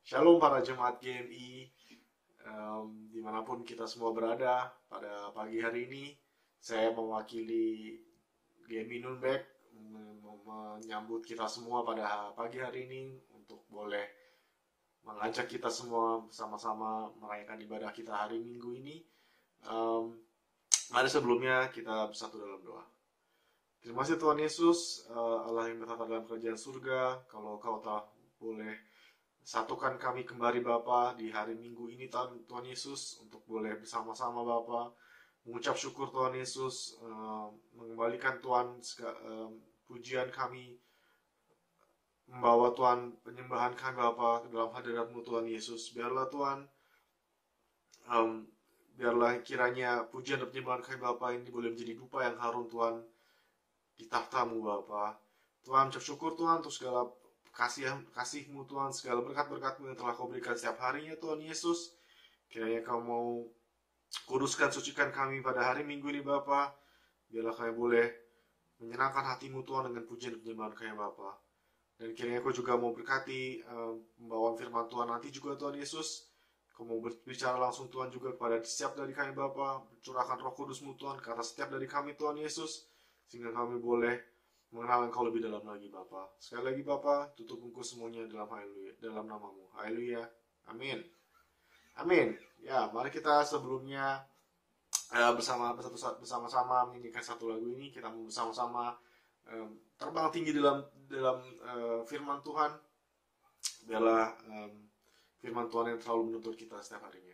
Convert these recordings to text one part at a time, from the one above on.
Shalom para jemaat GMI, dimanapun kita semua berada pada pagi hari ini. Saya mewakili GMI Nunbek menyambut kita semua pada pagi hari ini untuk boleh mengajak kita semua sama-sama merayakan ibadah kita hari Minggu ini. Mari sebelumnya kita bersatu dalam doa. Terima kasih Tuhan Yesus, Allah yang bertata dalam kerajaan surga. Kalau Kau telah boleh satukan kami kembali Bapa di hari Minggu ini Tuhan Yesus, untuk boleh bersama-sama Bapa mengucap syukur Tuhan Yesus, mengembalikan Tuhan pujian kami, membawa Tuhan penyembahan kami Bapa ke dalam hadirat-Mu Tuhan Yesus. Biarlah Tuhan, biarlah kiranya pujian dan penyembahan kami Bapa ini boleh menjadi dupa yang harum Tuhan di tahta-Mu Bapa. Tuhan, ucap syukur Tuhan untuk segala kasih-Mu Tuhan, segala berkat-berkat-Mu yang telah Kau berikan setiap harinya Tuhan Yesus. Kiranya Kau mau kuduskan, sucikan kami pada hari Minggu ini Bapa. Biarlah kami boleh menyenangkan hati-Mu Tuhan dengan pujian dan penyembahan kami Bapa. Dan kiranya Kau juga mau berkati pembawaan firman Tuhan nanti juga Tuhan Yesus. Kau mau berbicara langsung Tuhan juga kepada setiap dari kami Bapa. Curahkan Roh Kudus-Mu Tuhan ke atas setiap dari kami Tuhan Yesus, sehingga kami boleh mengenal Engkau lebih dalam lagi Bapa. Sekali lagi Bapa, tutup bungkus semuanya dalam nama-Mu. Haleluya. Amin. Amin. Ya, mari kita sebelumnya bersama-sama menyanyikan satu lagu ini. Kita mau bersama-sama terbang tinggi dalam firman Tuhan. Biarlah firman Tuhan yang selalu menuntut kita setiap harinya.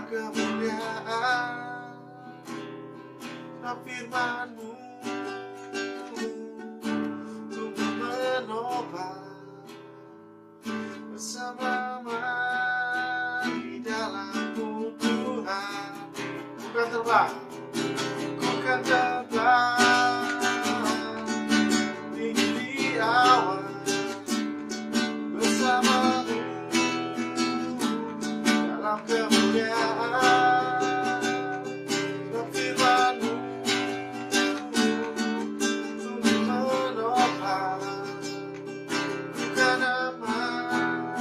kemuliaan sebab firman-Mu sungguh menopang bersama di dalam-Mu Tuhan. Bukan terbang, bukan terbang tinggi di awan bersama-Mu dalam kemuliaan. Sebab firman-Mu sungguh menopang bukan aman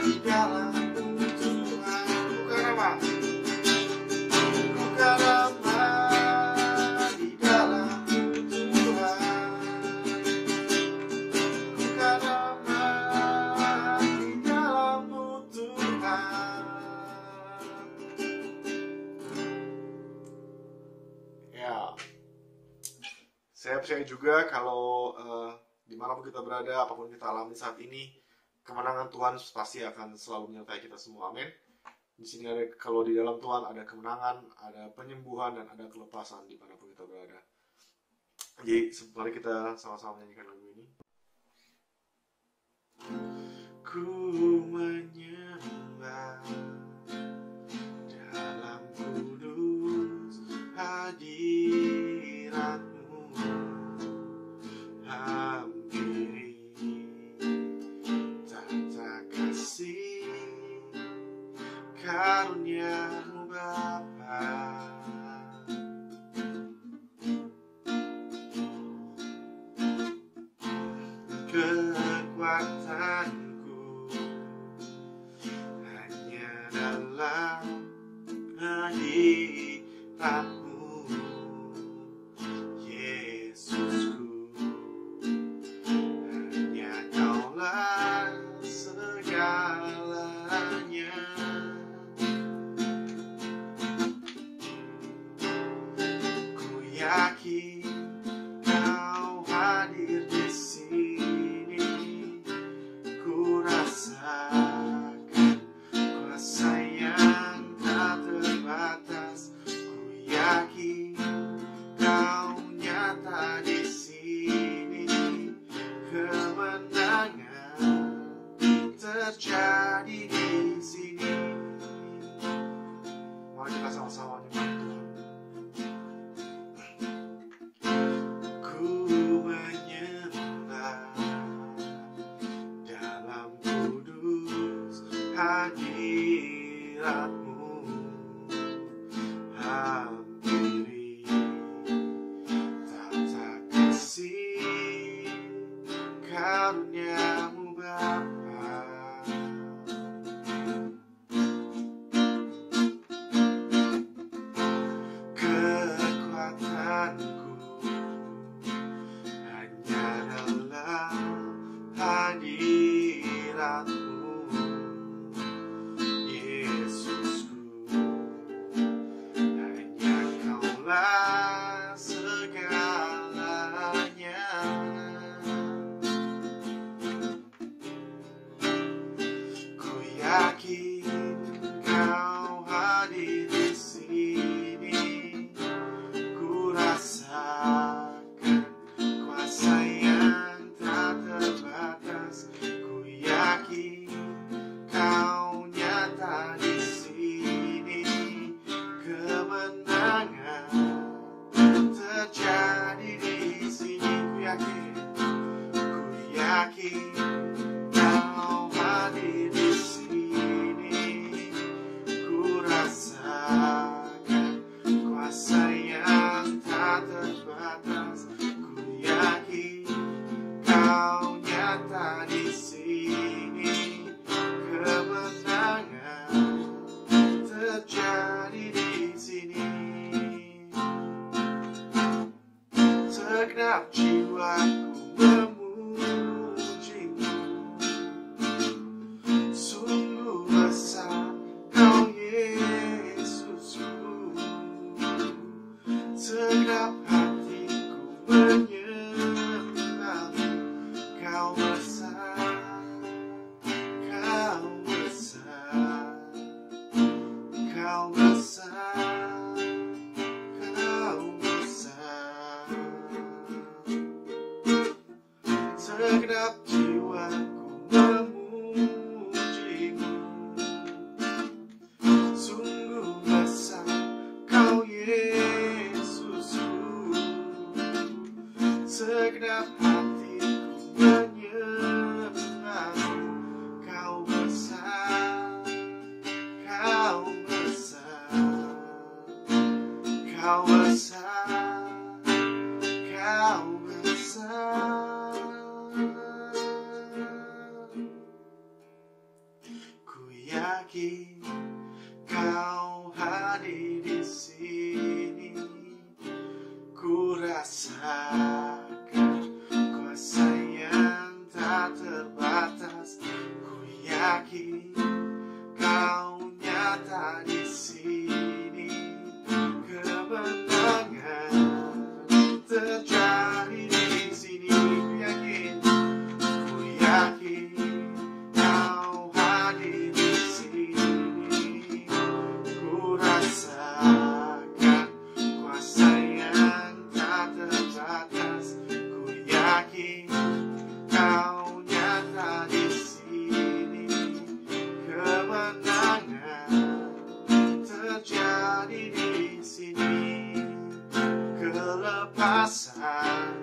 di dalam-Mu Tuhan. Bukan aman, bukan aman di dalam-Mu Tuhan. Bukan aman di dalam-Mu Tuhan. Ya, saya percaya juga kalau dimanapun kita berada, apapun kita alami saat ini, kemenangan Tuhan pasti akan selalu menyertai kita semua. Amin. Di sini ada, kalau di dalam Tuhan ada kemenangan, ada penyembuhan, dan ada kelepasan dimanapun kita berada. Jadi, mari kita sama-sama menyanyikan lagu ini. Ku menyembah dalam kudus hadirat-Mu, hampiri tata kasih karunia-Mu Bapa. Kekuatanku hanya dalam hadirat-Mu, Yesusku. Hanya Kaulah segalanya. Ku yakin Kau hadir di sini. Ku rasakan kuasa yang tak terbatas. Ku yakin Kau nyata di sini. Kemenangan terjadi di sini. Mari kita sama-sama menyembah Tuhan. Ku menyembah dalam kudus hadirat-Mu, hampiri tata kasih karunia-Mu Bapa. Kekuatanku hanya dalam hadirat-Mu, Yesusku. Hanya Kaulah segalanya. Ku yakin Kau hadir di sini. Ku rasakan kuasa yang tak terbatas. Ku yakin Kau nyata di sini. Kemenangan terjadi di sini. Ku yakin Kau hadir di sini. Ku rasakan kuasa yang tak terbatas. Ku yakin Kau nyata di sini. Kemenangan terjadi di sini. Segenap jiwaku memuji-Mu. Sungguh besar Kau, Yesusku. Segenap hatiku menyembah-Mu. Kau besar, Kau besar, Kau besar, Kau besar. segenap hatiku menyembah. Kau besar, kau besar, kau besar, kau besar. Ku yakin kau hadir di sini. Ku rasakan kuasa yang tak terbatas. Ku yakin kau nyata di sini. Kemenangan terjadi di sini. Ku yakin kau hadir di sini. Ku rasakan kuasa yang tak terbatas. Ku yakin kau nyata di sini. Kemenangan terjadi di sini. Kelepasan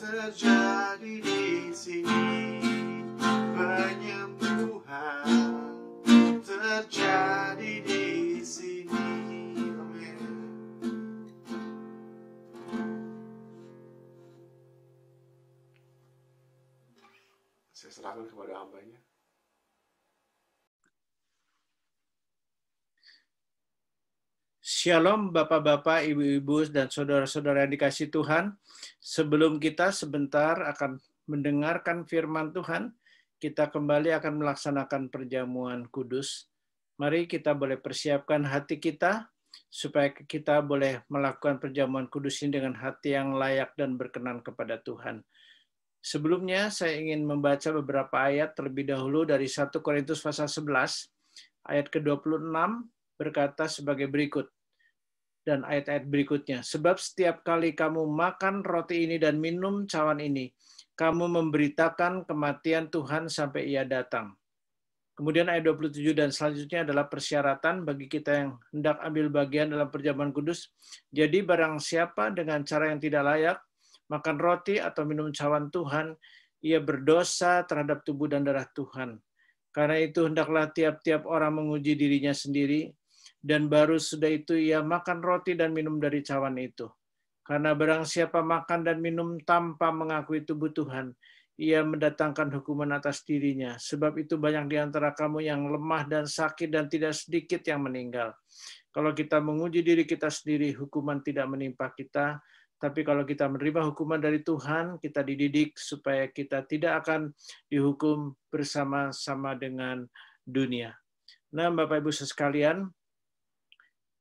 terjadi di sini. Penyembuhan terjadi di sini. Amin. Saya serahkan kepada hamba-Nya. Shalom Bapak-Bapak, Ibu-Ibu, dan Saudara-saudara yang dikasihi Tuhan. Sebelum kita sebentar akan mendengarkan firman Tuhan, kita kembali akan melaksanakan perjamuan kudus. Mari kita boleh persiapkan hati kita, supaya kita boleh melakukan perjamuan kudus ini dengan hati yang layak dan berkenan kepada Tuhan. Sebelumnya saya ingin membaca beberapa ayat terlebih dahulu dari 1 Korintus pasal 11, ayat ke-26 berkata sebagai berikut. Dan ayat-ayat berikutnya. Sebab setiap kali kamu makan roti ini dan minum cawan ini, kamu memberitakan kematian Tuhan sampai Ia datang. Kemudian ayat 27 dan selanjutnya adalah persyaratan bagi kita yang hendak ambil bagian dalam perjamuan kudus. Jadi barang siapa dengan cara yang tidak layak makan roti atau minum cawan Tuhan, ia berdosa terhadap tubuh dan darah Tuhan. Karena itu hendaklah tiap-tiap orang menguji dirinya sendiri, dan baru sudah itu ia makan roti dan minum dari cawan itu. Karena barang siapa makan dan minum tanpa mengakui tubuh Tuhan, ia mendatangkan hukuman atas dirinya. Sebab itu banyak di antara kamu yang lemah dan sakit dan tidak sedikit yang meninggal. Kalau kita menguji diri kita sendiri, hukuman tidak menimpa kita. Tapi kalau kita menerima hukuman dari Tuhan, kita dididik supaya kita tidak akan dihukum bersama-sama dengan dunia. Nah, Bapak Ibu sekalian,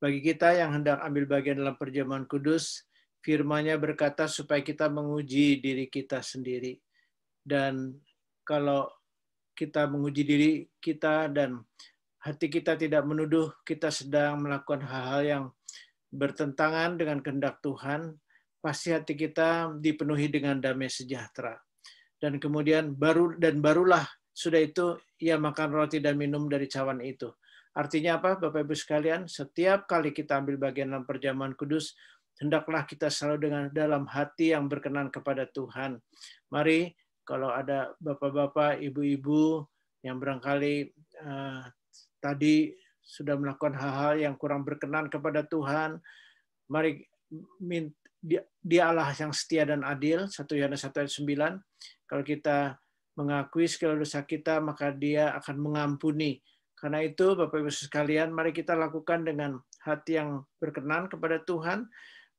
bagi kita yang hendak ambil bagian dalam perjamuan kudus, firman-Nya berkata supaya kita menguji diri kita sendiri. Dan kalau kita menguji diri kita dan hati kita tidak menuduh kita sedang melakukan hal-hal yang bertentangan dengan kehendak Tuhan, pasti hati kita dipenuhi dengan damai sejahtera. Dan kemudian barulah sudah itu ia makan roti dan minum dari cawan itu. Artinya apa, Bapak Ibu sekalian? Setiap kali kita ambil bagian dalam perjamuan kudus, hendaklah kita selalu dengan dalam hati yang berkenan kepada Tuhan. Mari, kalau ada Bapak-Bapak, Ibu-ibu yang barangkali tadi sudah melakukan hal-hal yang kurang berkenan kepada Tuhan, mari Dia Allah yang setia dan adil, 1 Yohanes 1 ayat 9. Kalau kita mengakui segala dosa kita, maka Dia akan mengampuni. Karena itu, Bapak Ibu sekalian, mari kita lakukan dengan hati yang berkenan kepada Tuhan,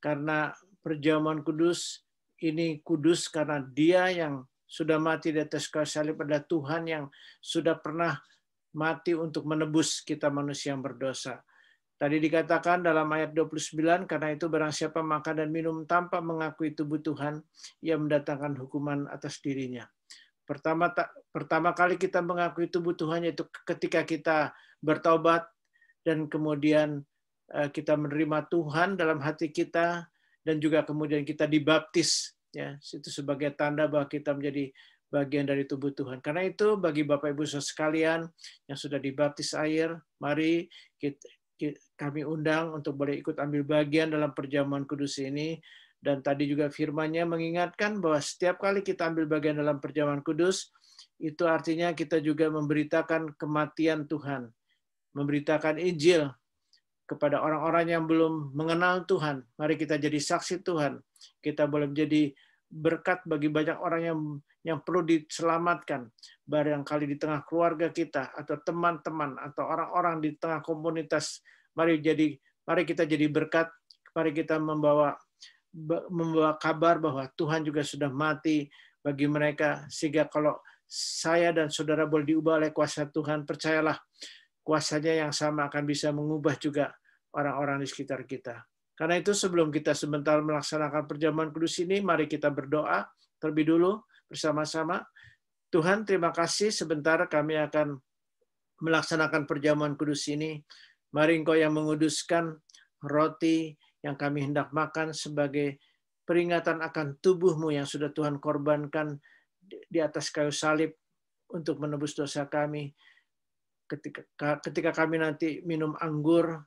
karena perjamuan kudus ini kudus karena Dia yang sudah mati di atas kayu salib adalah Tuhan yang sudah pernah mati untuk menebus kita manusia yang berdosa. Tadi dikatakan dalam ayat 29, karena itu barang siapa makan dan minum tanpa mengakui tubuh Tuhan, ia mendatangkan hukuman atas dirinya. Pertama kali kita mengakui tubuh Tuhan yaitu ketika kita bertobat dan kemudian kita menerima Tuhan dalam hati kita dan juga kemudian kita dibaptis, ya, itu sebagai tanda bahwa kita menjadi bagian dari tubuh Tuhan. Karena itu bagi Bapak Ibu sekalian yang sudah dibaptis air, mari kami undang untuk boleh ikut ambil bagian dalam perjamuan kudus ini, Dan tadi juga firman-Nya mengingatkan bahwa setiap kali kita ambil bagian dalam perjamuan kudus, itu artinya kita juga memberitakan kematian Tuhan, memberitakan Injil kepada orang-orang yang belum mengenal Tuhan. Mari kita jadi saksi Tuhan. Kita boleh menjadi berkat bagi banyak orang yang perlu diselamatkan. Barangkali di tengah keluarga kita, atau teman-teman, atau orang-orang di tengah komunitas. Mari kita jadi berkat. Mari kita membawa kabar bahwa Tuhan juga sudah mati bagi mereka, sehingga kalau saya dan saudara boleh diubah oleh kuasa Tuhan, percayalah kuasanya yang sama akan bisa mengubah juga orang-orang di sekitar kita. Karena itu sebelum kita sebentar melaksanakan perjamuan kudus ini, mari kita berdoa terlebih dulu bersama-sama. Tuhan, terima kasih sebentar kami akan melaksanakan perjamuan kudus ini. Mari Engkau yang menguduskan roti yang kami hendak makan sebagai peringatan akan tubuh-Mu yang sudah Tuhan korbankan di atas kayu salib untuk menebus dosa kami. Ketika kami nanti minum anggur,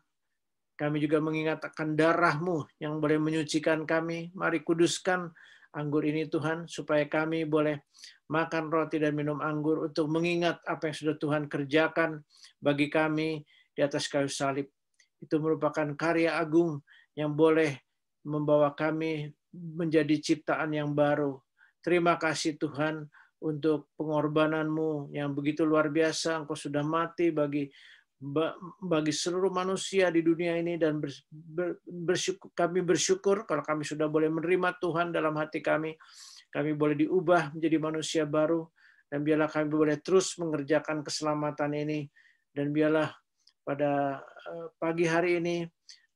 kami juga mengingat akan darah-Mu yang boleh menyucikan kami. Mari kuduskan anggur ini Tuhan, supaya kami boleh makan roti dan minum anggur untuk mengingat apa yang sudah Tuhan kerjakan bagi kami di atas kayu salib. Itu merupakan karya agung yang boleh membawa kami menjadi ciptaan yang baru. Terima kasih Tuhan untuk pengorbanan-Mu yang begitu luar biasa. Engkau sudah mati bagi seluruh manusia di dunia ini, dan kami bersyukur kalau kami sudah boleh menerima Tuhan dalam hati kami. Kami boleh diubah menjadi manusia baru, dan biarlah kami boleh terus mengerjakan keselamatan ini. Dan biarlah pada pagi hari ini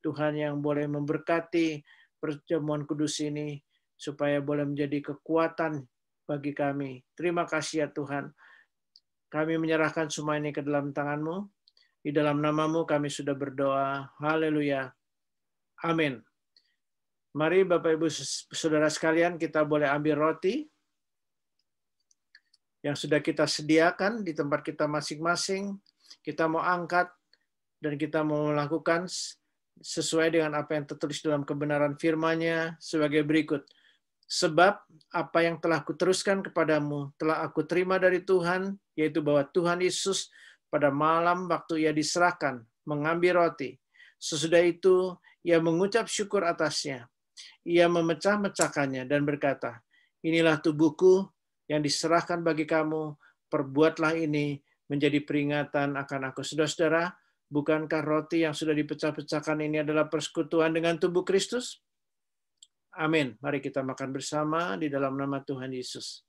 Tuhan yang boleh memberkati perjamuan kudus ini, supaya boleh menjadi kekuatan bagi kami. Terima kasih ya Tuhan. Kami menyerahkan semua ini ke dalam tangan-Mu. Di dalam nama-Mu kami sudah berdoa. Haleluya. Amin. Mari Bapak Ibu Saudara sekalian, kita boleh ambil roti yang sudah kita sediakan di tempat kita masing-masing. Kita mau angkat dan kita mau melakukan sesuai dengan apa yang tertulis dalam kebenaran firman-Nya sebagai berikut. Sebab apa yang telah kuteruskan kepadamu telah aku terima dari Tuhan, yaitu bahwa Tuhan Yesus pada malam waktu Ia diserahkan mengambil roti. Sesudah itu Ia mengucap syukur atasnya. Ia memecah-mecahkannya dan berkata, inilah tubuhku yang diserahkan bagi kamu, perbuatlah ini menjadi peringatan akan aku. Saudara-saudara, bukankah roti yang sudah dipecah-pecahkan ini adalah persekutuan dengan tubuh Kristus? Amin. Mari kita makan bersama di dalam nama Tuhan Yesus.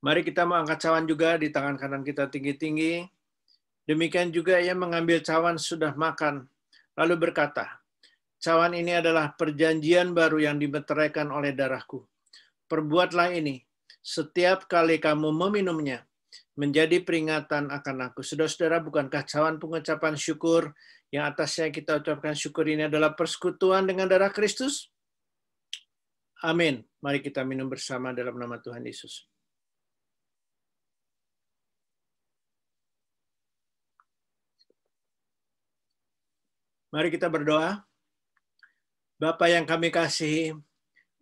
Mari kita mengangkat cawan juga di tangan kanan kita tinggi-tinggi. Demikian juga Ia mengambil cawan sudah makan, lalu berkata, cawan ini adalah perjanjian baru yang dimeteraikan oleh darahku. Perbuatlah ini setiap kali kamu meminumnya, menjadi peringatan akan aku. Saudara-saudara, bukankah cawan pengucapan syukur yang atasnya kita ucapkan syukur ini adalah persekutuan dengan darah Kristus? Amin. Mari kita minum bersama dalam nama Tuhan Yesus. Mari kita berdoa. Bapa yang kami kasihi,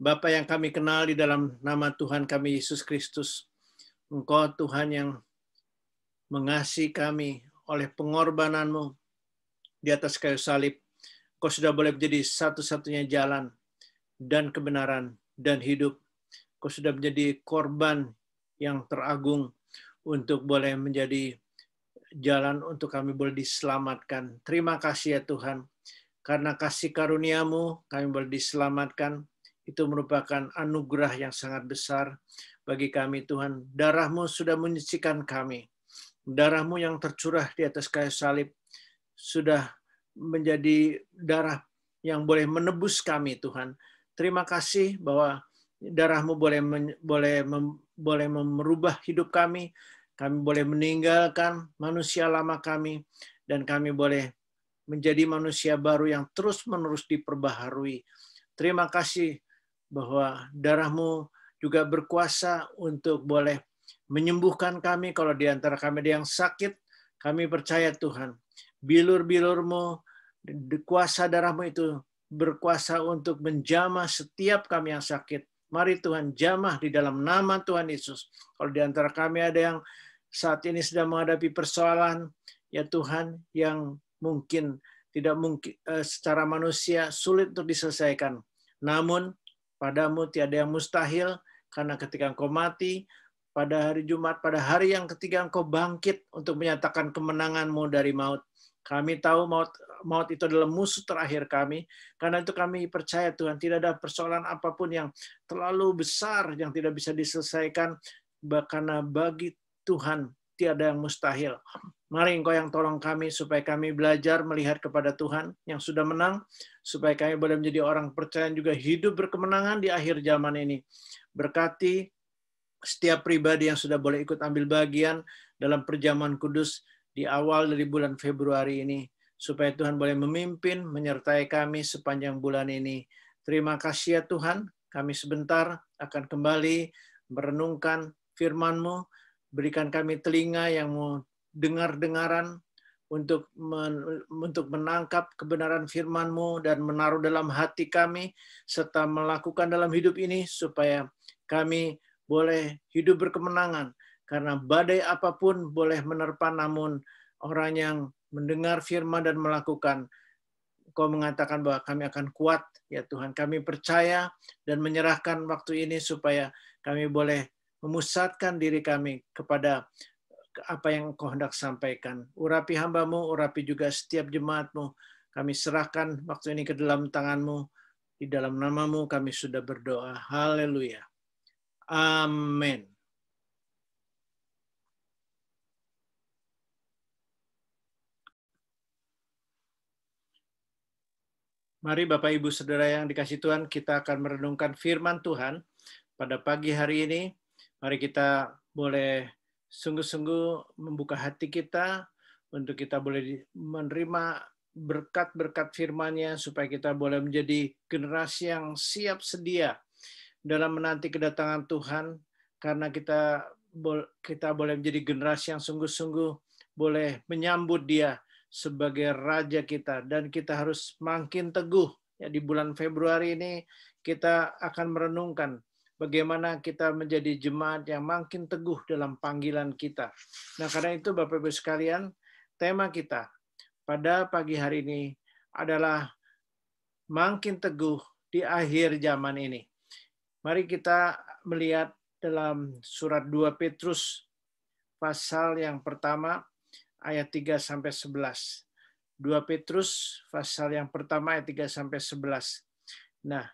Bapa yang kami kenal di dalam nama Tuhan kami Yesus Kristus, Engkau Tuhan yang mengasihi kami oleh pengorbanan-Mu di atas kayu salib. Engkau sudah boleh menjadi satu-satunya jalan dan kebenaran dan hidup. Engkau sudah menjadi korban yang teragung untuk boleh menjadi jalan untuk kami boleh diselamatkan. Terima kasih ya Tuhan. Karena kasih karunia-Mu kami boleh diselamatkan. Itu merupakan anugerah yang sangat besar bagi kami Tuhan. Darah-Mu sudah menyucikan kami. Darah-Mu yang tercurah di atas kayu salib sudah menjadi darah yang boleh menebus kami Tuhan. Terima kasih bahwa darah-Mu boleh merubah hidup kami. Kami boleh meninggalkan manusia lama kami, dan kami boleh menjadi manusia baru yang terus-menerus diperbaharui. Terima kasih bahwa darah-Mu juga berkuasa untuk boleh menyembuhkan kami kalau di antara kami ada yang sakit. Kami percaya Tuhan, bilur-bilur-Mu, kuasa darah-Mu itu berkuasa untuk menjamah setiap kami yang sakit. Mari Tuhan jamah di dalam nama Tuhan Yesus. Kalau di antara kami ada yang saat ini sedang menghadapi persoalan, ya Tuhan, yang mungkin tidak mungkin secara manusia sulit untuk diselesaikan. Namun padamu tiada yang mustahil, karena ketika Engkau mati pada hari Jumat, pada hari yang ketiga Engkau bangkit untuk menyatakan kemenangan-Mu dari maut. Kami tahu maut itu adalah musuh terakhir kami. Karena itu kami percaya Tuhan, tidak ada persoalan apapun yang terlalu besar yang tidak bisa diselesaikan, karena bagi Tuhan tiada yang mustahil. Mari Engkau yang tolong kami supaya kami belajar melihat kepada Tuhan yang sudah menang, supaya kami boleh menjadi orang percaya juga hidup berkemenangan di akhir zaman ini. Berkati setiap pribadi yang sudah boleh ikut ambil bagian dalam perjamuan kudus di awal dari bulan Februari ini, supaya Tuhan boleh memimpin, menyertai kami sepanjang bulan ini. Terima kasih ya Tuhan, kami sebentar akan kembali merenungkan firman-Mu. Berikan kami telinga yang mau dengar-dengaran untuk menangkap kebenaran firman-Mu dan menaruh dalam hati kami, serta melakukan dalam hidup ini, supaya kami boleh hidup berkemenangan. Karena badai apapun boleh menerpa, namun orang yang mendengar firman dan melakukan, Kau mengatakan bahwa kami akan kuat, ya Tuhan. Kami percaya dan menyerahkan waktu ini supaya kami boleh memusatkan diri kami kepada apa yang Engkau hendak sampaikan. Urapi hamba-Mu, urapi juga setiap jemaat-Mu. Kami serahkan waktu ini ke dalam tangan-Mu. Di dalam nama-Mu kami sudah berdoa. Haleluya. Amin. Mari Bapak Ibu Saudara yang dikasihi Tuhan, kita akan merenungkan firman Tuhan pada pagi hari ini. Mari kita boleh sungguh-sungguh membuka hati kita untuk kita boleh menerima berkat-berkat firman-Nya, supaya kita boleh menjadi generasi yang siap sedia dalam menanti kedatangan Tuhan, karena kita boleh menjadi generasi yang sungguh-sungguh boleh menyambut Dia sebagai Raja kita, dan kita harus makin teguh. Ya, di bulan Februari ini kita akan merenungkan bagaimana kita menjadi jemaat yang makin teguh dalam panggilan kita. Nah, karena itu Bapak Ibu sekalian, tema kita pada pagi hari ini adalah makin teguh di akhir zaman ini. Mari kita melihat dalam surat 2 Petrus pasal yang pertama ayat 3 sampai 11. 2 Petrus pasal yang pertama ayat 3 sampai 11. Nah,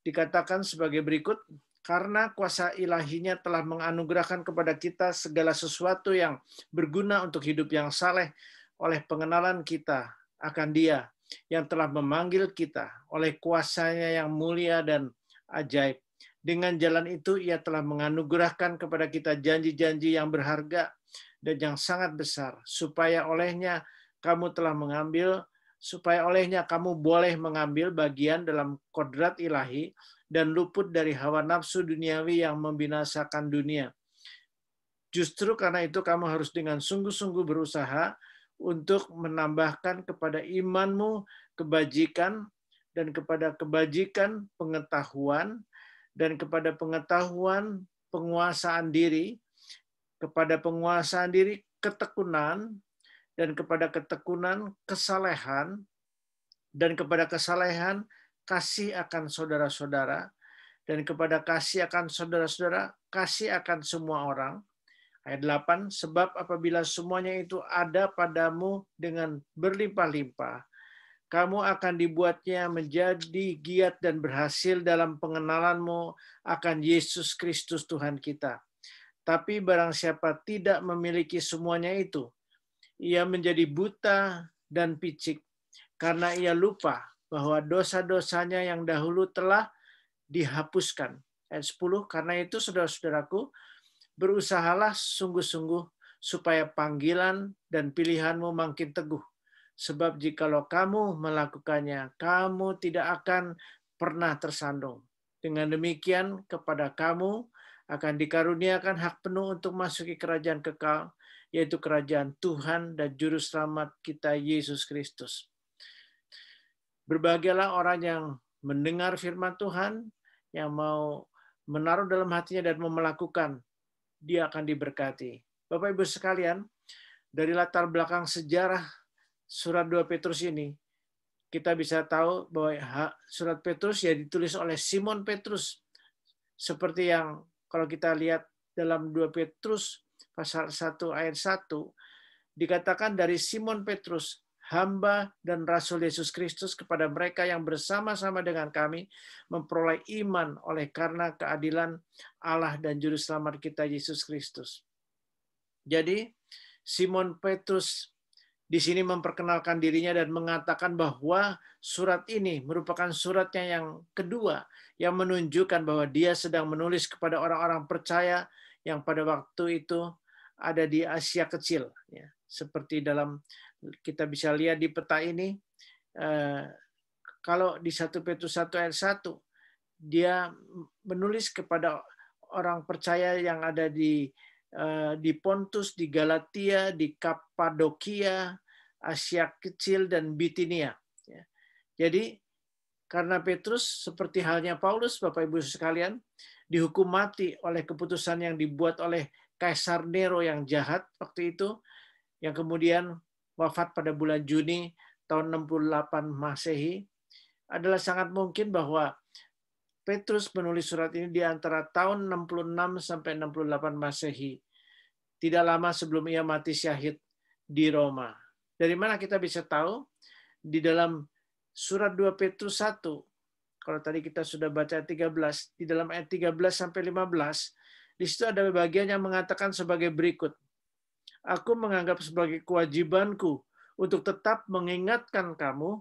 dikatakan sebagai berikut, karena kuasa ilahinya telah menganugerahkan kepada kita segala sesuatu yang berguna untuk hidup yang saleh oleh pengenalan kita akan Dia yang telah memanggil kita oleh kuasanya yang mulia dan ajaib. Dengan jalan itu Ia telah menganugerahkan kepada kita janji-janji yang berharga dan yang sangat besar, supaya olehnya kamu boleh mengambil bagian dalam kodrat ilahi dan luput dari hawa nafsu duniawi yang membinasakan dunia. Justru karena itu kamu harus dengan sungguh-sungguh berusaha untuk menambahkan kepada imanmu kebajikan, dan kepada kebajikan pengetahuan, dan kepada pengetahuan penguasaan diri, kepada penguasaan diri ketekunan, dan kepada ketekunan kesalehan, dan kepada kesalehan kasih akan saudara-saudara, dan kepada kasih akan saudara-saudara kasih akan semua orang. Ayat 8, sebab apabila semuanya itu ada padamu dengan berlimpah-limpah, kamu akan dibuatnya menjadi giat dan berhasil dalam pengenalanmu akan Yesus Kristus Tuhan kita. Tapi barang siapa tidak memiliki semuanya itu, ia menjadi buta dan picik, karena ia lupa bahwa dosa-dosanya yang dahulu telah dihapuskan. Ayat 10, karena itu saudara-saudaraku, berusahalah sungguh-sungguh supaya panggilan dan pilihanmu makin teguh. Sebab jikalau kamu melakukannya, kamu tidak akan pernah tersandung. Dengan demikian kepada kamu akan dikaruniakan hak penuh untuk masuki kerajaan kekal, yaitu kerajaan Tuhan dan Juru Selamat kita Yesus Kristus. Berbahagialah orang yang mendengar firman Tuhan, yang mau menaruh dalam hatinya dan mau melakukan, dia akan diberkati. Bapak Ibu sekalian, dari latar belakang sejarah surat 2 Petrus ini, kita bisa tahu bahwa surat Petrus ya ditulis oleh Simon Petrus. Seperti yang kalau kita lihat dalam 2 Petrus pasal 1 ayat 1, dikatakan dari Simon Petrus, hamba dan Rasul Yesus Kristus kepada mereka yang bersama-sama dengan kami memperoleh iman oleh karena keadilan Allah dan Juru Selamat kita Yesus Kristus. Jadi Simon Petrus di sini memperkenalkan dirinya dan mengatakan bahwa surat ini merupakan suratnya yang kedua yang menunjukkan bahwa dia sedang menulis kepada orang-orang percaya yang pada waktu itu ada di Asia Kecil. Seperti dalam kita bisa lihat di peta ini, kalau di 1 Petrus 1 ayat 1, dia menulis kepada orang percaya yang ada di Pontus, di Galatia, di Kapadokia, Asia Kecil, dan Bitinia. Jadi karena Petrus seperti halnya Paulus, Bapak Ibu sekalian, dihukum mati oleh keputusan yang dibuat oleh Kaisar Nero yang jahat waktu itu, yang kemudian wafat pada bulan Juni tahun 68 Masehi, adalah sangat mungkin bahwa Petrus menulis surat ini di antara tahun 66 sampai 68 Masehi. Tidak lama sebelum ia mati syahid di Roma. Dari mana kita bisa tahu? Di dalam surat 2 Petrus 1, kalau tadi kita sudah baca 13, di dalam ayat 13 sampai 15, di situ ada bagian yang mengatakan sebagai berikut. Aku menganggap sebagai kewajibanku untuk tetap mengingatkan kamu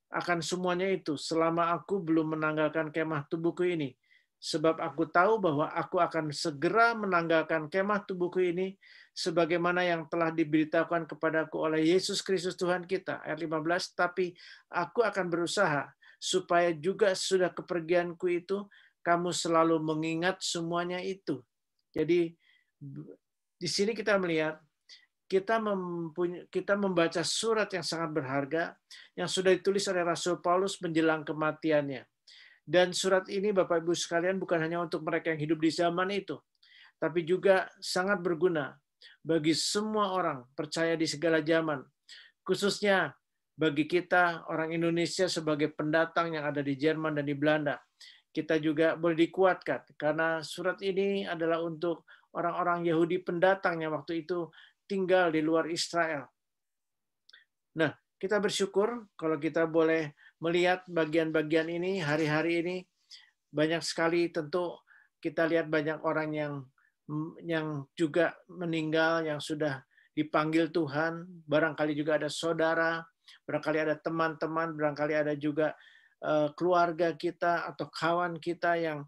akan semuanya itu selama aku belum menanggalkan kemah tubuhku ini. Sebab aku tahu bahwa aku akan segera menanggalkan kemah tubuhku ini sebagaimana yang telah diberitahukan kepadaku oleh Yesus Kristus Tuhan kita. Ayat 15, tapi aku akan berusaha supaya juga sudah kepergianku itu kamu selalu mengingat semuanya itu. Jadi di sini kita melihat kita membaca surat yang sangat berharga yang sudah ditulis oleh Rasul Paulus menjelang kematiannya. Dan surat ini Bapak Ibu sekalian bukan hanya untuk mereka yang hidup di zaman itu, tapi juga sangat berguna bagi semua orang percaya di segala zaman, khususnya bagi kita orang Indonesia sebagai pendatang yang ada di Jerman dan di Belanda. Kita juga boleh dikuatkan karena surat ini adalah untuk orang-orang Yahudi pendatang yang waktu itu tinggal di luar Israel. Nah, kita bersyukur kalau kita boleh melihat bagian-bagian ini hari-hari ini. Banyak sekali tentu kita lihat banyak orang yang juga meninggal, yang sudah dipanggil Tuhan. Barangkali juga ada saudara, barangkali ada teman-teman, barangkali ada juga keluarga kita atau kawan kita yang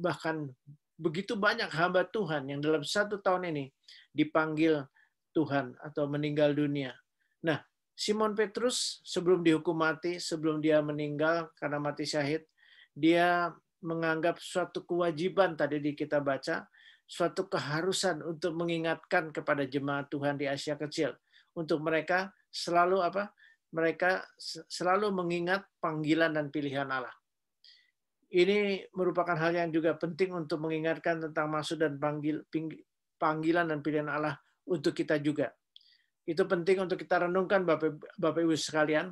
bahkan begitu banyak hamba Tuhan yang dalam 1 tahun ini dipanggil Tuhan atau meninggal dunia. Nah, Simon Petrus sebelum dihukum mati, sebelum dia meninggal karena mati syahid, dia menganggap suatu kewajiban tadi kita baca, suatu keharusan untuk mengingatkan kepada jemaat Tuhan di Asia Kecil, untuk mereka selalu selalu mengingat panggilan dan pilihan Allah. Ini merupakan hal yang juga penting untuk mengingatkan tentang maksud dan panggilan dan pilihan Allah untuk kita juga. Itu penting untuk kita renungkan Bapak Ibu sekalian.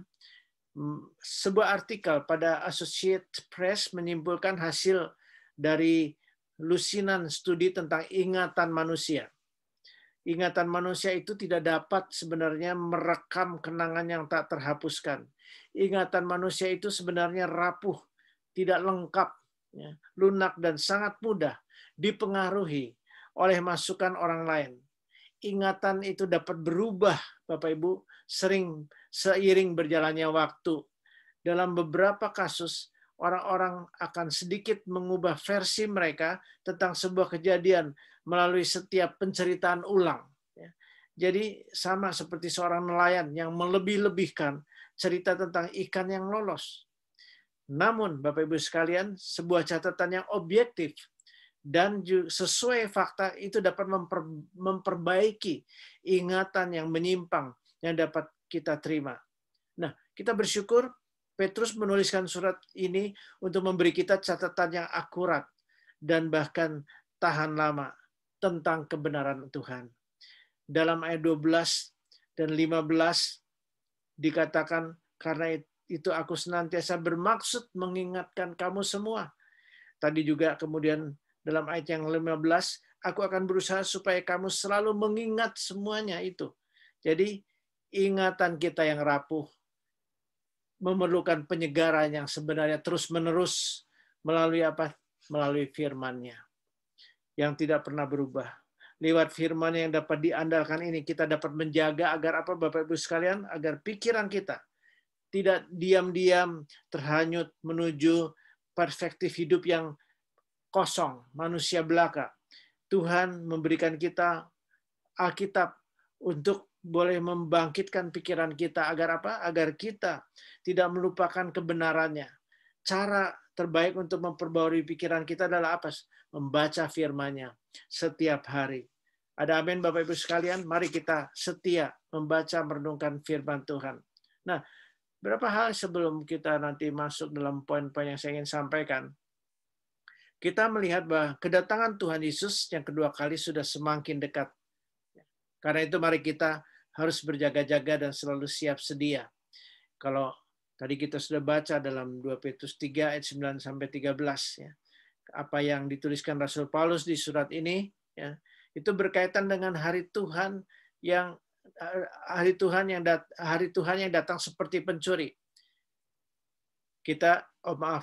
Sebuah artikel pada Associated Press menyimpulkan hasil dari lusinan studi tentang ingatan manusia. Ingatan manusia itu tidak dapat sebenarnya merekam kenangan yang tak terhapuskan. Ingatan manusia itu sebenarnya rapuh, tidak lengkap, lunak dan sangat mudah dipengaruhi oleh masukan orang lain. Ingatan itu dapat berubah, Bapak Ibu, seiring berjalannya waktu. Dalam beberapa kasus, orang-orang akan sedikit mengubah versi mereka tentang sebuah kejadian melalui setiap penceritaan ulang. Jadi sama seperti seorang nelayan yang melebih-lebihkan cerita tentang ikan yang lolos. Namun, Bapak Ibu sekalian, sebuah catatan yang objektif dan sesuai fakta itu dapat memperbaiki ingatan yang menyimpang yang dapat kita terima. Nah, kita bersyukur Petrus menuliskan surat ini untuk memberi kita catatan yang akurat dan bahkan tahan lama tentang kebenaran Tuhan. Dalam ayat 12 dan 15 dikatakan, karena itu aku senantiasa bermaksud mengingatkan kamu semua. Tadi juga kemudian dalam ayat yang 15, aku akan berusaha supaya kamu selalu mengingat semuanya itu. Jadi ingatan kita yang rapuh memerlukan penyegaran yang sebenarnya terus-menerus melalui apa? Melalui firman-Nya yang tidak pernah berubah. Lewat firman yang dapat diandalkan ini kita dapat menjaga agar apa Bapak Ibu sekalian? Agar pikiran kita tidak diam-diam terhanyut menuju perspektif hidup yang kosong, manusia belaka. Tuhan memberikan kita Alkitab untuk boleh membangkitkan pikiran kita agar apa? Agar kita tidak melupakan kebenarannya. Cara terbaik untuk memperbarui pikiran kita adalah apa? Membaca firman-Nya setiap hari. Ada amin Bapak Ibu sekalian? Mari kita setia membaca merenungkan firman Tuhan. Nah, berapa hal sebelum kita nanti masuk dalam poin-poin yang saya ingin sampaikan. Kita melihat bahwa kedatangan Tuhan Yesus yang kedua kali sudah semakin dekat. Karena itu mari kita harus berjaga-jaga dan selalu siap sedia. Kalau tadi kita sudah baca dalam 2 Petrus 3 ayat 9 sampai 13 ya. Apa yang dituliskan Rasul Paulus di surat ini ya, itu berkaitan dengan hari Tuhan yang datang seperti pencuri. Kita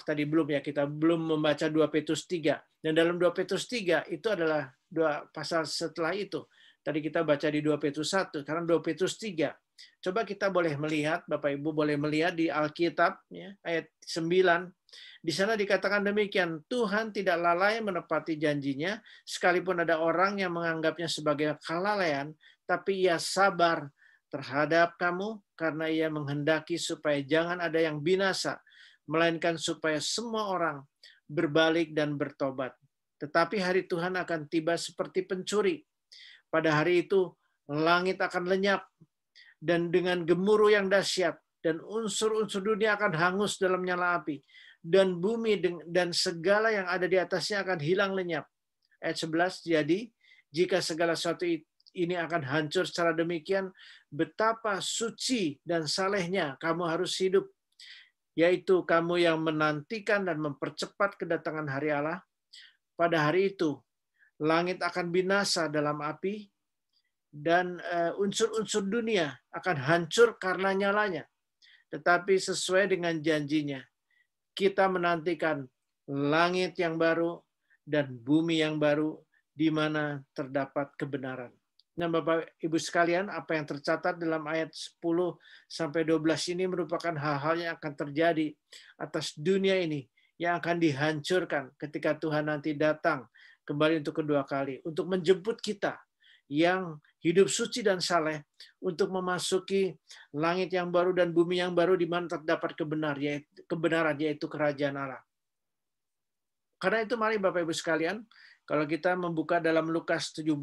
tadi belum ya, kita belum membaca 2 Petrus 3. Dan dalam 2 Petrus 3 itu adalah dua pasal setelah itu. Tadi kita baca di 2 Petrus 1, sekarang 2 Petrus 3. Coba kita boleh melihat, Bapak Ibu boleh melihat di Alkitab ya, ayat 9. Di sana dikatakan demikian, Tuhan tidak lalai menepati janjinya, sekalipun ada orang yang menganggapnya sebagai kelalaian, tapi ia sabar terhadap kamu karena ia menghendaki supaya jangan ada yang binasa, melainkan supaya semua orang berbalik dan bertobat. Tetapi hari Tuhan akan tiba seperti pencuri. Pada hari itu langit akan lenyap dan dengan gemuruh yang dahsyat dan unsur-unsur dunia akan hangus dalam nyala api dan bumi dan segala yang ada di atasnya akan hilang lenyap. Ayat 11, jadi jika segala sesuatu ini akan hancur secara demikian, betapa suci dan salehnya kamu harus hidup, yaitu kamu yang menantikan dan mempercepat kedatangan hari Allah. Pada hari itu, langit akan binasa dalam api, dan unsur-unsur dunia akan hancur karena nyalanya. Tetapi sesuai dengan janjinya, kita menantikan langit yang baru dan bumi yang baru di mana terdapat kebenaran. Nah, Bapak Ibu sekalian, apa yang tercatat dalam ayat 10 sampai 12 ini merupakan hal-hal yang akan terjadi atas dunia ini yang akan dihancurkan ketika Tuhan nanti datang kembali untuk kedua kali untuk menjemput kita yang hidup suci dan saleh untuk memasuki langit yang baru dan bumi yang baru di mana terdapat kebenaran yaitu kerajaan Allah. Karena itu mari Bapak Ibu sekalian, kalau kita membuka dalam Lukas 17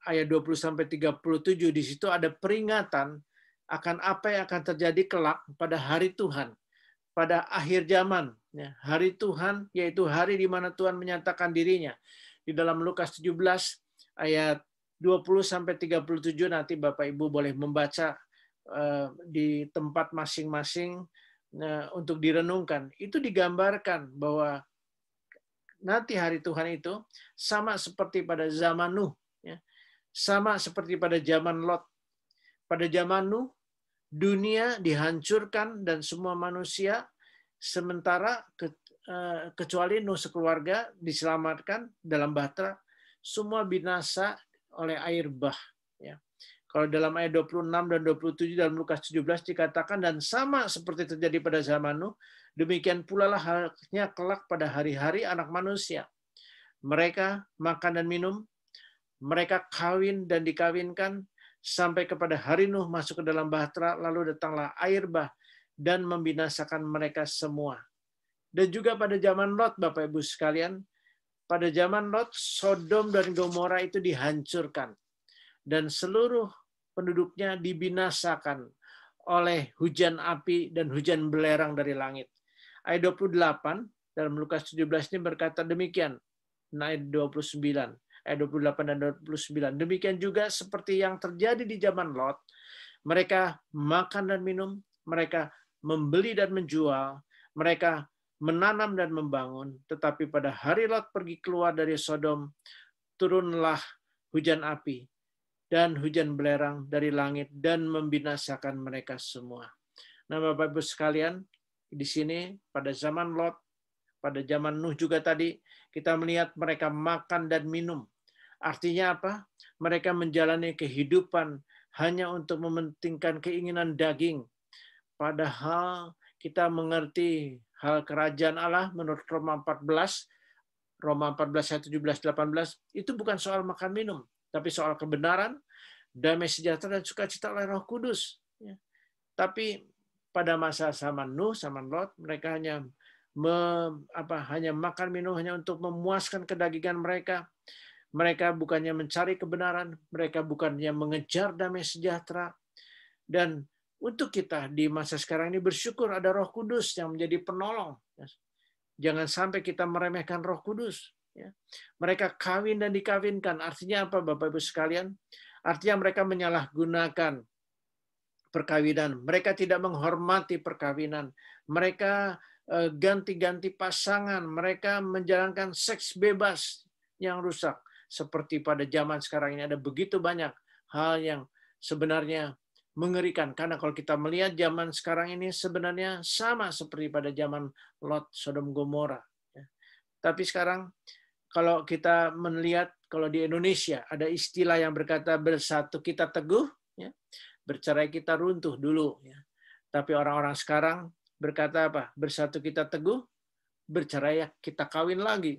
ayat 20 sampai 37, di situ ada peringatan akan apa yang akan terjadi kelak pada hari Tuhan, pada akhir zaman. Hari Tuhan yaitu hari di mana Tuhan menyatakan dirinya. Di dalam Lukas 17 ayat 20 sampai 37 nanti Bapak Ibu boleh membaca di tempat masing-masing untuk direnungkan. Itu digambarkan bahwa nanti hari Tuhan itu sama seperti pada zaman Nuh, ya. Sama seperti pada zaman Lot. Pada zaman Nuh, dunia dihancurkan dan semua manusia, sementara kecuali Nuh sekeluarga diselamatkan dalam bahtera, semua binasa oleh air bah. Ya. Kalau dalam ayat 26 dan 27 dalam Lukas 17 dikatakan, dan sama seperti terjadi pada zaman Nuh, demikian pula lah halnya kelak pada hari-hari anak manusia. Mereka makan dan minum, mereka kawin dan dikawinkan, sampai kepada hari Nuh masuk ke dalam bahtera, lalu datanglah air bah dan membinasakan mereka semua. Dan juga pada zaman Lot, Bapak Ibu sekalian, pada zaman Lot, Sodom dan Gomora itu dihancurkan. Dan seluruh penduduknya dibinasakan oleh hujan api dan hujan belerang dari langit. Ayat 28 dalam Lukas 17 ini berkata demikian. Ayat 29, ayat 28 dan 29. Demikian juga seperti yang terjadi di zaman Lot. Mereka makan dan minum, mereka membeli dan menjual, mereka menanam dan membangun. Tetapi pada hari Lot pergi keluar dari Sodom, turunlah hujan api dan hujan belerang dari langit dan membinasakan mereka semua. Nah, Bapak Ibu sekalian, di sini pada zaman Lot, pada zaman Nuh juga tadi, kita melihat mereka makan dan minum. Artinya apa? Mereka menjalani kehidupan hanya untuk mementingkan keinginan daging. Padahal kita mengerti hal kerajaan Allah menurut Roma 14 ayat 17-18, itu bukan soal makan minum, tapi soal kebenaran, damai sejahtera, dan sukacita oleh Roh Kudus. Tapi pada masa zaman Nuh, zaman Lot, mereka hanya hanya makan minum hanya untuk memuaskan kedagingan mereka. Mereka bukannya mencari kebenaran, mereka bukannya mengejar damai sejahtera. Dan untuk kita di masa sekarang ini bersyukur ada Roh Kudus yang menjadi penolong. Jangan sampai kita meremehkan Roh Kudus. Mereka kawin dan dikawinkan. Artinya apa, Bapak Ibu sekalian? Artinya mereka menyalahgunakan perkawinan. Mereka tidak menghormati perkawinan. Mereka ganti-ganti pasangan. Mereka menjalankan seks bebas yang rusak. Seperti pada zaman sekarang ini ada begitu banyak hal yang sebenarnya mengerikan. Karena kalau kita melihat zaman sekarang ini sebenarnya sama seperti pada zaman Lot, Sodom, Gomora. Tapi sekarang kalau kita melihat, kalau di Indonesia ada istilah yang berkata bersatu kita teguh, bercerai kita runtuh dulu. Tapi orang-orang sekarang berkata apa? Bersatu kita teguh, bercerai kita kawin lagi.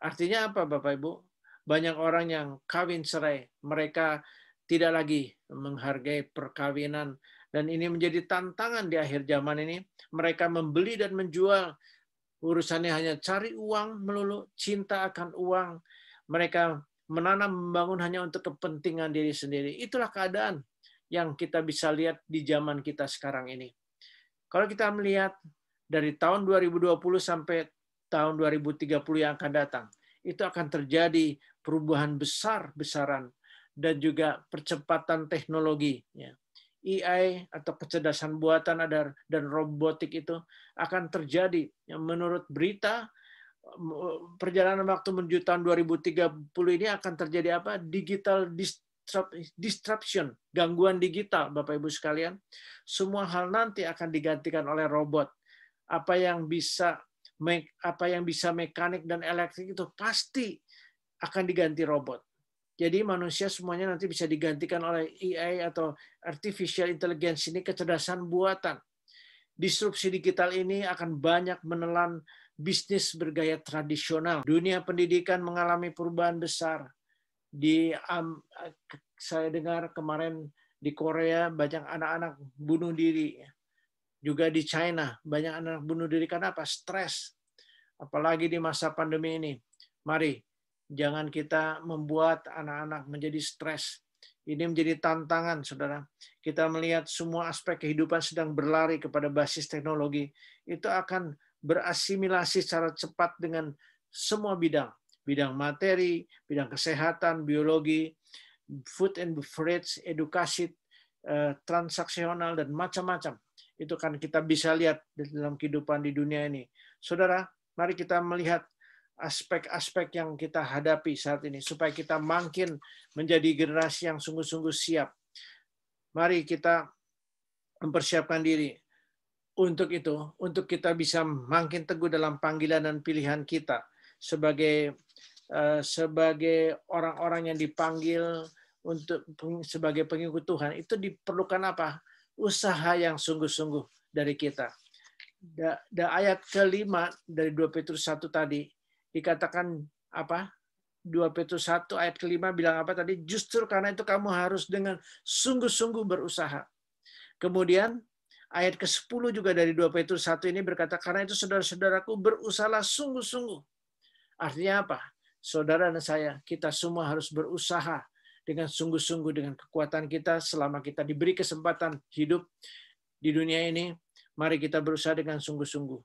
Artinya apa, Bapak Ibu? Banyak orang yang kawin cerai. Mereka tidak lagi menghargai perkawinan. Dan ini menjadi tantangan di akhir zaman ini. Mereka membeli dan menjual. Urusannya hanya cari uang melulu, cinta akan uang. Mereka menanam, membangun hanya untuk kepentingan diri sendiri. Itulah keadaan yang kita bisa lihat di zaman kita sekarang ini. Kalau kita melihat dari tahun 2020 sampai tahun 2030 yang akan datang, itu akan terjadi perubahan besar-besaran dan juga percepatan teknologi. AI atau kecerdasan buatan dan robotik itu akan terjadi. Menurut berita, perjalanan waktu menuju tahun 2030 ini akan terjadi apa? Digital disruption, gangguan digital, Bapak Ibu sekalian. Semua hal nanti akan digantikan oleh robot. Apa yang bisa mekanik dan elektrik itu pasti akan diganti robot. Jadi manusia semuanya nanti bisa digantikan oleh AI atau artificial intelligence, ini kecerdasan buatan. Disrupsi digital ini akan banyak menelan bisnis bergaya tradisional. Dunia pendidikan mengalami perubahan besar. Saya dengar kemarin di Korea banyak anak-anak bunuh diri. Juga di China banyak anak bunuh diri karena apa? Stres. Apalagi di masa pandemi ini. Mari, jangan kita membuat anak-anak menjadi stres. Ini menjadi tantangan, saudara. Kita melihat semua aspek kehidupan sedang berlari kepada basis teknologi. Itu akan berasimilasi secara cepat dengan semua bidang. Bidang materi, bidang kesehatan, biologi, food and beverage, edukasi, transaksional, dan macam-macam. Itu kan kita bisa lihat dalam kehidupan di dunia ini. Saudara, mari kita melihat aspek-aspek yang kita hadapi saat ini supaya kita makin menjadi generasi yang sungguh-sungguh siap. Mari kita mempersiapkan diri untuk itu, untuk kita bisa makin teguh dalam panggilan dan pilihan kita sebagai orang-orang yang dipanggil untuk sebagai pengikut Tuhan. Itu diperlukan apa? Usaha yang sungguh-sungguh dari kita. Ayat kelima dari 2 Petrus 1 tadi dikatakan apa? 2 Petrus 1 ayat kelima bilang apa tadi? Justru karena itu kamu harus dengan sungguh-sungguh berusaha. Kemudian Ayat ke-10 juga dari 2 Petrus 1 ini berkata, karena itu saudara-saudaraku berusahalah sungguh-sungguh. Artinya apa? Saudara dan saya, kita semua harus berusaha dengan sungguh-sungguh dengan kekuatan kita selama kita diberi kesempatan hidup di dunia ini. Mari kita berusaha dengan sungguh-sungguh.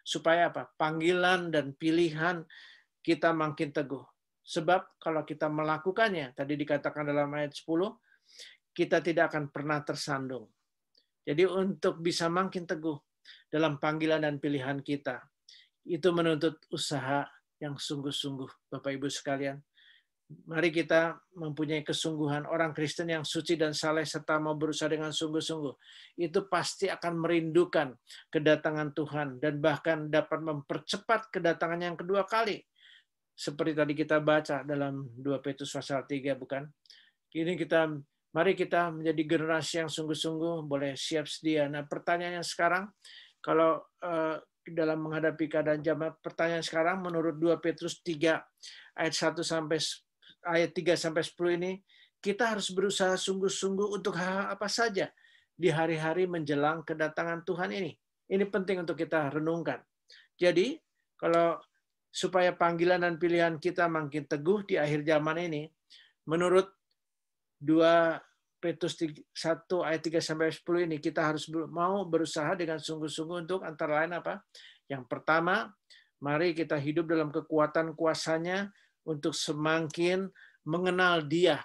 Supaya apa? Panggilan dan pilihan kita makin teguh. Sebab kalau kita melakukannya, tadi dikatakan dalam ayat 10, kita tidak akan pernah tersandung. Jadi untuk bisa makin teguh dalam panggilan dan pilihan kita, itu menuntut usaha yang sungguh-sungguh, Bapak Ibu sekalian. Mari kita mempunyai kesungguhan. Orang Kristen yang suci dan saleh serta mau berusaha dengan sungguh-sungguh, itu pasti akan merindukan kedatangan Tuhan dan bahkan dapat mempercepat kedatangan yang kedua kali. Seperti tadi kita baca dalam 2 Petrus pasal 3, bukan? Mari kita menjadi generasi yang sungguh-sungguh, boleh siap sedia. Nah, pertanyaannya sekarang, kalau dalam menghadapi keadaan zaman, pertanyaan sekarang menurut 2 Petrus 3 ayat 1 sampai ayat 3 sampai 10 ini, kita harus berusaha sungguh-sungguh untuk hal apa saja di hari-hari menjelang kedatangan Tuhan ini. Ini penting untuk kita renungkan. Jadi, kalau supaya panggilan dan pilihan kita makin teguh di akhir zaman ini, menurut 2 Petrus 1 ayat 3 sampai 10 ini, kita harus mau berusaha dengan sungguh-sungguh untuk antara lain apa? Yang pertama, mari kita hidup dalam kekuatan kuasa-Nya untuk semakin mengenal Dia,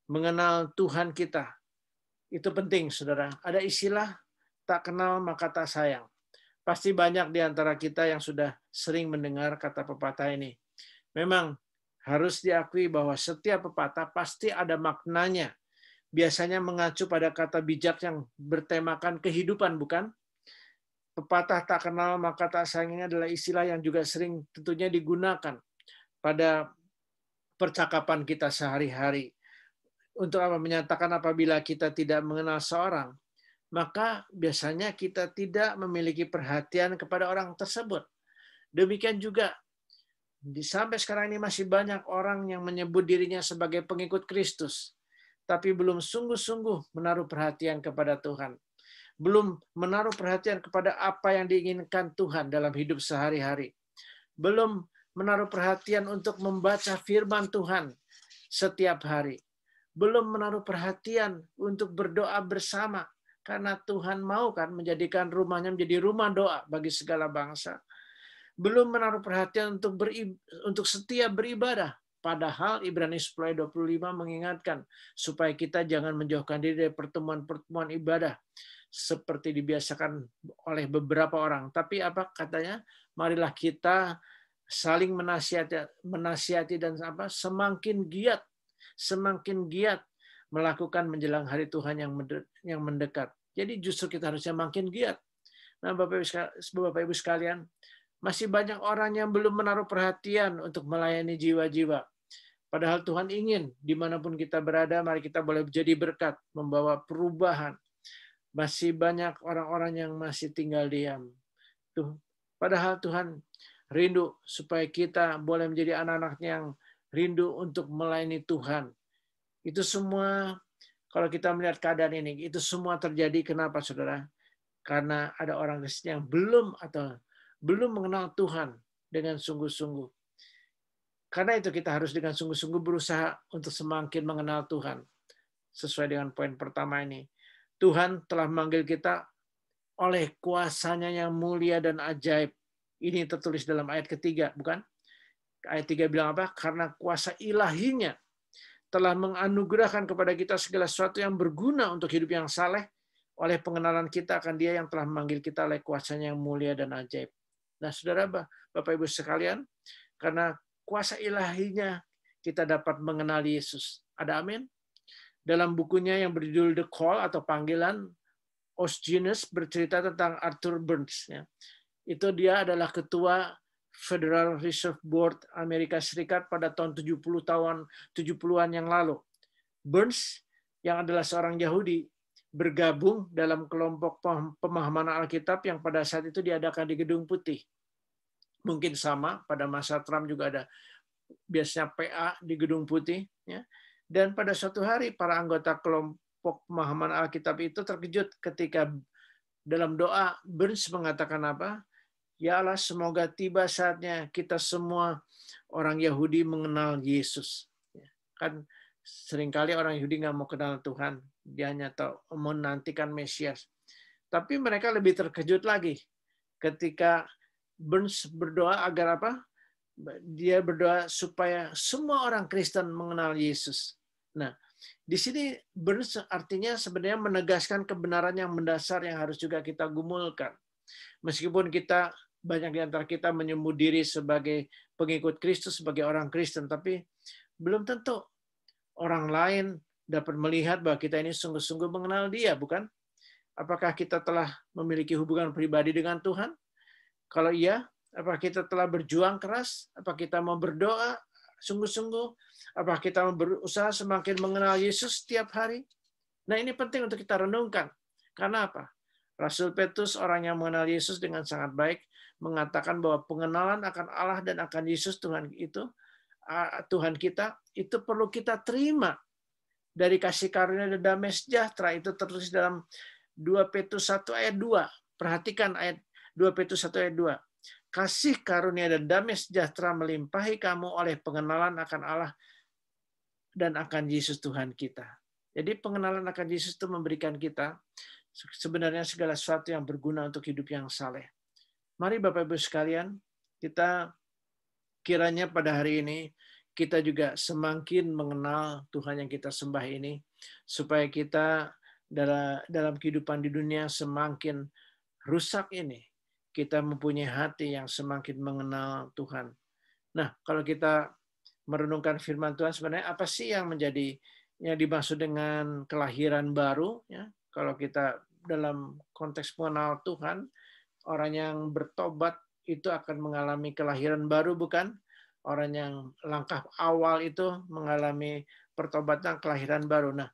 mengenal Tuhan kita. Itu penting, Saudara. Ada istilah tak kenal maka tak sayang. Pasti banyak di antara kita yang sudah sering mendengar kata pepatah ini. Memang harus diakui bahwa setiap pepatah pasti ada maknanya. Biasanya mengacu pada kata bijak yang bertemakan kehidupan, bukan? Pepatah tak kenal maka tak sayang ini adalah istilah yang juga sering tentunya digunakan pada percakapan kita sehari-hari. Untuk apa? Menyatakan apabila kita tidak mengenal seorang, maka biasanya kita tidak memiliki perhatian kepada orang tersebut. Demikian juga sampai sekarang ini masih banyak orang yang menyebut dirinya sebagai pengikut Kristus, tapi belum sungguh-sungguh menaruh perhatian kepada Tuhan. Belum menaruh perhatian kepada apa yang diinginkan Tuhan dalam hidup sehari-hari. Belum menaruh perhatian untuk membaca firman Tuhan setiap hari. Belum menaruh perhatian untuk berdoa bersama, karena Tuhan mau kan menjadikan rumahnya menjadi rumah doa bagi segala bangsa. Belum menaruh perhatian untuk setia beribadah. Padahal Ibrani 10 ayat 25 mengingatkan supaya kita jangan menjauhkan diri dari pertemuan-pertemuan ibadah seperti dibiasakan oleh beberapa orang. Tapi apa katanya? Marilah kita saling menasihati dan semakin giat melakukan menjelang hari Tuhan yang mendekat. Jadi justru kita harusnya makin giat. Nah, Bapak Ibu sekalian, masih banyak orang yang belum menaruh perhatian untuk melayani jiwa-jiwa. Padahal Tuhan ingin dimanapun kita berada, mari kita boleh jadi berkat, membawa perubahan. Masih banyak orang-orang yang masih tinggal diam. Padahal Tuhan rindu supaya kita boleh menjadi anak-anaknya yang rindu untuk melayani Tuhan. Itu semua, kalau kita melihat keadaan ini, itu semua terjadi kenapa, Saudara? Karena ada orang Kristen yang belum mengenal Tuhan dengan sungguh-sungguh. Karena itu kita harus dengan sungguh-sungguh berusaha untuk semakin mengenal Tuhan. Sesuai dengan poin pertama ini. Tuhan telah memanggil kita oleh kuasa-Nya yang mulia dan ajaib. Ini tertulis dalam ayat ketiga, bukan? Ayat 3 bilang apa? Karena kuasa ilahi-Nya telah menganugerahkan kepada kita segala sesuatu yang berguna untuk hidup yang saleh oleh pengenalan kita akan Dia yang telah memanggil kita oleh kuasa-Nya yang mulia dan ajaib. Nah, Saudara, Bapak Ibu sekalian, karena kuasa ilahi-Nya kita dapat mengenal Yesus. Ada amin? Dalam bukunya yang berjudul The Call atau Panggilan, Os Guinness bercerita tentang Arthur Burns. Itu dia adalah ketua Federal Reserve Board Amerika Serikat pada tahun 70-an yang lalu. Burns yang adalah seorang Yahudi bergabung dalam kelompok pemahaman Alkitab yang pada saat itu diadakan di Gedung Putih. Mungkin sama pada masa Trump juga ada biasanya PA di Gedung Putih. Dan pada suatu hari para anggota kelompok pemahaman Alkitab itu terkejut ketika Dalam doa, Burns mengatakan apa? Ya Allah, semoga tiba saatnya kita semua orang Yahudi mengenal Yesus. Kan seringkali orang Yahudi nggak mau kenal Tuhan. Dia hanya tahu menantikan Mesias. Tapi mereka lebih terkejut lagi ketika Burns berdoa agar apa? Dia berdoa supaya semua orang Kristen mengenal Yesus. Nah, di sini Burns artinya sebenarnya menegaskan kebenaran yang mendasar yang harus juga kita gumulkan. Meskipun kita banyak di antara kita menyebut diri sebagai pengikut Kristus, sebagai orang Kristen, tapi belum tentu orang lain dapat melihat bahwa kita ini sungguh-sungguh mengenal Dia, bukan? Apakah kita telah memiliki hubungan pribadi dengan Tuhan? Kalau iya, apakah kita telah berjuang keras? Apakah kita mau berdoa sungguh-sungguh? Apakah kita mau berusaha semakin mengenal Yesus setiap hari? Nah, ini penting untuk kita renungkan. Karena apa? Rasul Petrus, orang yang mengenal Yesus dengan sangat baik, mengatakan bahwa pengenalan akan Allah dan akan Yesus Tuhan kita, itu perlu kita terima dari kasih karunia dan damai sejahtera. Itu tertulis dalam 2 Petrus 1 ayat 2. Perhatikan ayat 2 Petrus 1 ayat 2. Kasih karunia dan damai sejahtera melimpahi kamu oleh pengenalan akan Allah dan akan Yesus Tuhan kita. Jadi pengenalan akan Yesus itu memberikan kita sebenarnya segala sesuatu yang berguna untuk hidup yang saleh. Mari Bapak Ibu sekalian, kita kiranya pada hari ini kita juga semakin mengenal Tuhan yang kita sembah ini, supaya kita dalam kehidupan di dunia semakin rusak ini, kita mempunyai hati yang semakin mengenal Tuhan. Nah, kalau kita merenungkan firman Tuhan, sebenarnya apa sih yang dimaksud dengan kelahiran baru? Ya, kalau kita dalam konteks mengenal Tuhan, orang yang bertobat itu akan mengalami kelahiran baru, bukan? Orang yang langkah awal itu mengalami pertobatan, kelahiran baru. Nah,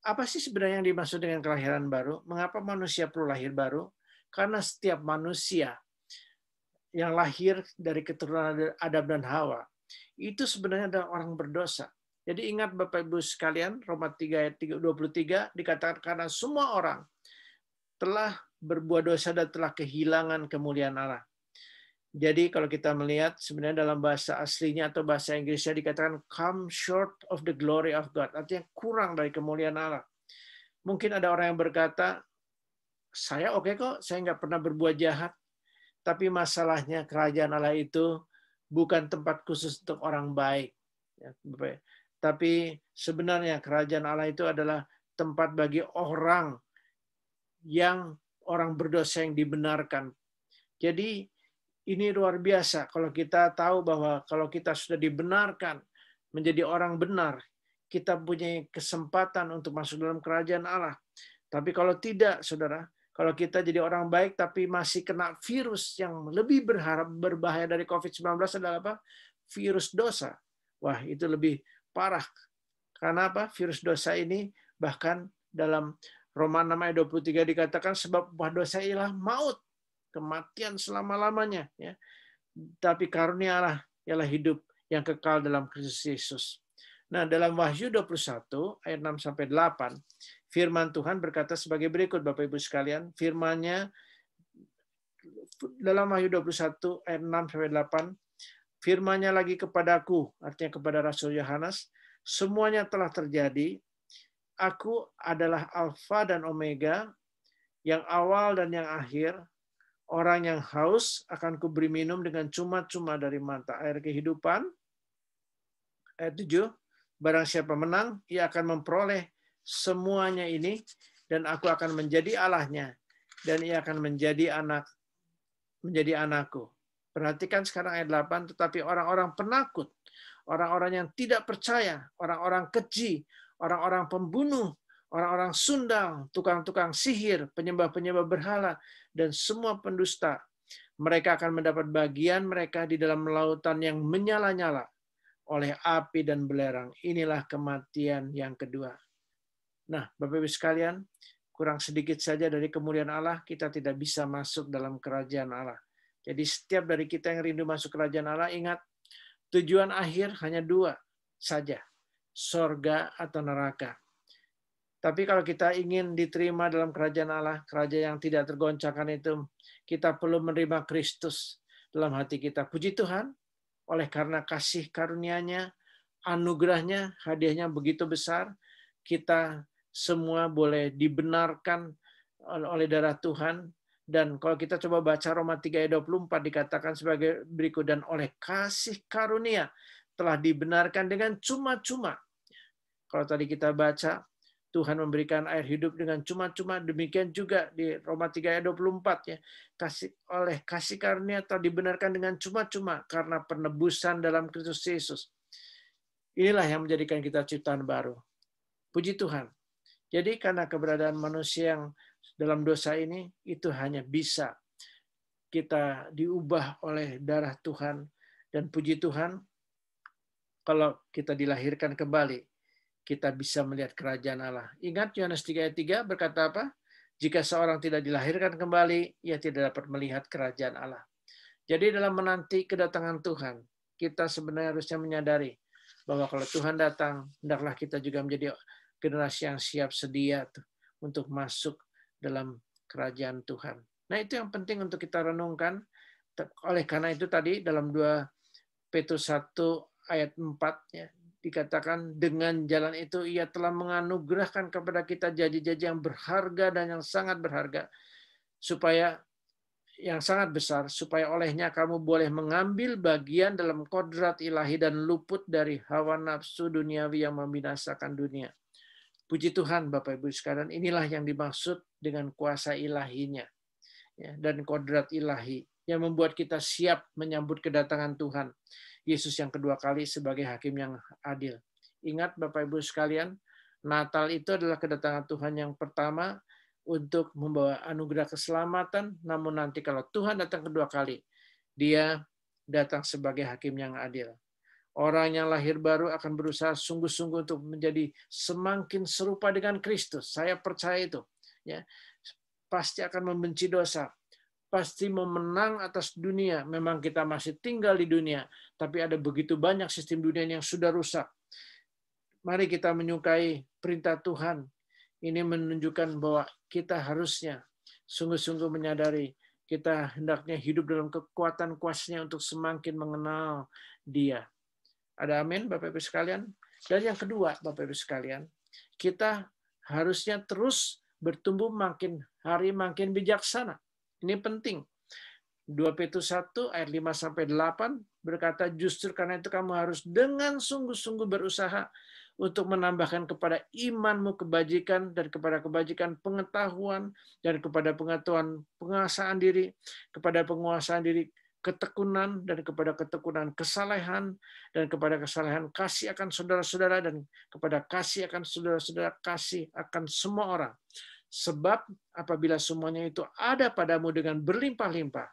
apa sih sebenarnya yang dimaksud dengan kelahiran baru? Mengapa manusia perlu lahir baru? Karena setiap manusia yang lahir dari keturunan Adam dan Hawa itu sebenarnya adalah orang berdosa. Jadi ingat Bapak Ibu sekalian, Roma 3 ayat 23 dikatakan karena semua orang telah berbuat dosa dan telah kehilangan kemuliaan Allah. Jadi kalau kita melihat sebenarnya dalam bahasa aslinya atau bahasa Inggrisnya dikatakan come short of the glory of God, artinya kurang dari kemuliaan Allah. Mungkin ada orang yang berkata, saya oke kok, saya nggak pernah berbuat jahat. Tapi masalahnya kerajaan Allah itu bukan tempat khusus untuk orang baik. Tapi sebenarnya kerajaan Allah itu adalah tempat bagi orang berdosa yang dibenarkan. Jadi ini luar biasa kalau kita tahu bahwa kalau kita sudah dibenarkan menjadi orang benar, kita punya kesempatan untuk masuk dalam kerajaan Allah. Tapi kalau tidak, saudara, kalau kita jadi orang baik tapi masih kena virus yang lebih berbahaya dari COVID-19 adalah apa? Virus dosa. Wah, itu lebih parah. Karena apa? Virus dosa ini bahkan dalam Roma 6 ayat 23 dikatakan sebab upah dosa ialah maut, kematian selama-lamanya. Ya. Tapi karunia Allah ialah hidup yang kekal dalam Kristus Yesus. Nah, dalam Wahyu 21 ayat 6-8, firman Tuhan berkata sebagai berikut, Bapak Ibu sekalian. Firman-Nya dalam Wahyu 21 ayat 6-8, firman-Nya lagi kepadaku, artinya kepada Rasul Yohanes, semuanya telah terjadi. Aku adalah Alfa dan Omega, yang awal dan yang akhir. Orang yang haus akan kuberi minum dengan cuma-cuma dari mata air kehidupan. Ayat 7, barang siapa menang, ia akan memperoleh semuanya ini, dan aku akan menjadi Allahnya, dan ia akan menjadi anakku. Perhatikan sekarang ayat 8, tetapi orang-orang penakut, orang-orang yang tidak percaya, orang-orang keji, orang-orang pembunuh, orang-orang sundal, tukang-tukang sihir, penyembah-penyembah berhala, dan semua pendusta, mereka akan mendapat bagian mereka di dalam lautan yang menyala-nyala oleh api dan belerang. Inilah kematian yang kedua. Nah, Bapak Ibu sekalian, kurang sedikit saja dari kemuliaan Allah, kita tidak bisa masuk dalam kerajaan Allah. Jadi setiap dari kita yang rindu masuk kerajaan Allah, ingat, tujuan akhir hanya dua saja, sorga atau neraka. Tapi kalau kita ingin diterima dalam kerajaan Allah, kerajaan yang tidak tergoncangkan itu, kita perlu menerima Kristus dalam hati kita. Puji Tuhan, oleh karena kasih karunia-Nya, anugerahnya, hadiahnya begitu besar, kita semua boleh dibenarkan oleh darah Tuhan. Dan kalau kita coba baca Roma 3 ayat 24 dikatakan sebagai berikut, dan oleh kasih karunia telah dibenarkan dengan cuma-cuma. Kalau tadi kita baca, Tuhan memberikan air hidup dengan cuma-cuma, demikian juga di Roma 3 ayat 24 ya. Oleh kasih karunia telah dibenarkan dengan cuma-cuma karena penebusan dalam Kristus Yesus. Inilah yang menjadikan kita ciptaan baru. Puji Tuhan. Jadi karena keberadaan manusia yang dalam dosa ini, itu hanya bisa kita diubah oleh darah Tuhan. Dan puji Tuhan, kalau kita dilahirkan kembali, kita bisa melihat kerajaan Allah. Ingat Yohanes 3 ayat 3 berkata apa? Jika seorang tidak dilahirkan kembali, ia tidak dapat melihat kerajaan Allah. Jadi dalam menanti kedatangan Tuhan, kita sebenarnya harusnya menyadari bahwa kalau Tuhan datang, hendaklah kita juga menjadi generasi yang siap sedia untuk masuk dalam kerajaan Tuhan. Nah, itu yang penting untuk kita renungkan. Oleh karena itu tadi dalam 2 Petrus 1 ayat 4 ya, dikatakan dengan jalan itu ia telah menganugerahkan kepada kita janji-janji yang berharga dan yang sangat berharga, supaya yang sangat besar, supaya olehnya kamu boleh mengambil bagian dalam kodrat ilahi dan luput dari hawa nafsu duniawi yang membinasakan dunia. Puji Tuhan Bapak Ibu sekalian, inilah yang dimaksud dengan kuasa ilahinya ya, dan kodrat ilahi yang membuat kita siap menyambut kedatangan Tuhan Yesus yang kedua kali sebagai hakim yang adil. Ingat Bapak Ibu sekalian, Natal itu adalah kedatangan Tuhan yang pertama untuk membawa anugerah keselamatan, namun nanti kalau Tuhan datang kedua kali, dia datang sebagai hakim yang adil. Orang yang lahir baru akan berusaha sungguh-sungguh untuk menjadi semakin serupa dengan Kristus. Saya percaya itu. Ya, pasti akan membenci dosa. Pasti memenang atas dunia. Memang kita masih tinggal di dunia, tapi ada begitu banyak sistem dunia yang sudah rusak. Mari kita menyukai perintah Tuhan. Ini menunjukkan bahwa kita harusnya sungguh-sungguh menyadari kita hendaknya hidup dalam kekuatan kuasa-Nya untuk semakin mengenal Dia. Ada amin Bapak Ibu sekalian? Dan yang kedua Bapak Ibu sekalian, kita harusnya terus bertumbuh makin hari makin bijaksana. Ini penting. 2 Petrus 1 ayat 5-8 berkata, justru karena itu kamu harus dengan sungguh-sungguh berusaha untuk menambahkan kepada imanmu kebajikan, dan kepada kebajikan pengetahuan, dan kepada pengetahuan penguasaan diri, kepada penguasaan diri ketekunan, dan kepada ketekunan kesalehan, dan kepada kesalehan kasih akan saudara-saudara, dan kepada kasih akan saudara-saudara kasih akan semua orang. Sebab apabila semuanya itu ada padamu dengan berlimpah-limpah,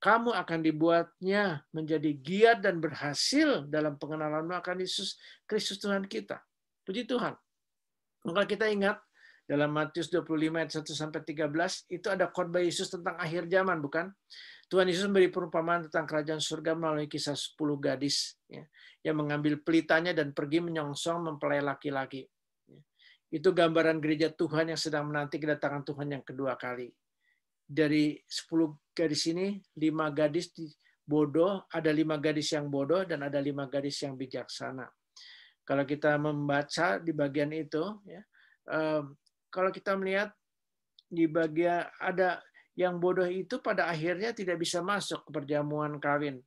kamu akan dibuatnya menjadi giat dan berhasil dalam pengenalanmu akan Yesus Kristus Tuhan kita. Puji Tuhan. Maka kita ingat dalam Matius 25 ayat 1-13 itu ada khotbah Yesus tentang akhir zaman, bukan? Tuhan Yesus memberi perumpamaan tentang kerajaan surga melalui kisah 10 gadis ya, yang mengambil pelitanya dan pergi menyongsong mempelai laki-laki. Itu gambaran gereja Tuhan yang sedang menanti kedatangan Tuhan yang kedua kali. Dari 10 gadis ini, 5 gadis bodoh, ada 5 gadis yang bodoh, dan ada 5 gadis yang bijaksana. Kalau kita membaca di bagian itu, ya, kalau kita melihat di bagian ada yang bodoh itu pada akhirnya tidak bisa masuk ke perjamuan kawin.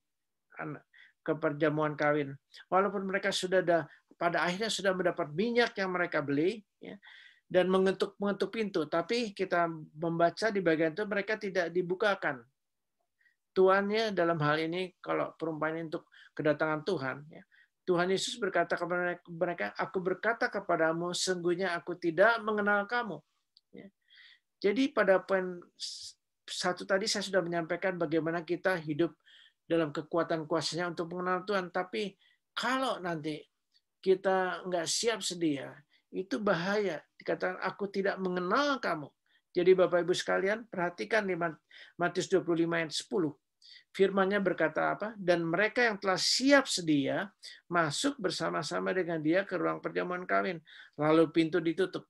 Walaupun mereka sudah pada akhirnya sudah mendapat minyak yang mereka beli ya, dan mengetuk pintu, tapi kita membaca di bagian itu mereka tidak dibukakan. Tuannya dalam hal ini kalau perumpamaan untuk kedatangan Tuhan ya, Tuhan Yesus berkata kepada mereka, aku berkata kepadamu sungguhnya aku tidak mengenal kamu ya. Jadi pada poin 1 tadi saya sudah menyampaikan bagaimana kita hidup dalam kekuatan kuasa-Nya untuk mengenal Tuhan, tapi kalau nanti kita nggak siap sedia, itu bahaya. Dikatakan, aku tidak mengenal kamu. Jadi Bapak Ibu sekalian, perhatikan di Matius 25 ayat 10. Firman-Nya berkata apa? Dan mereka yang telah siap sedia, masuk bersama-sama dengan dia ke ruang perjamuan kawin. Lalu pintu ditutup.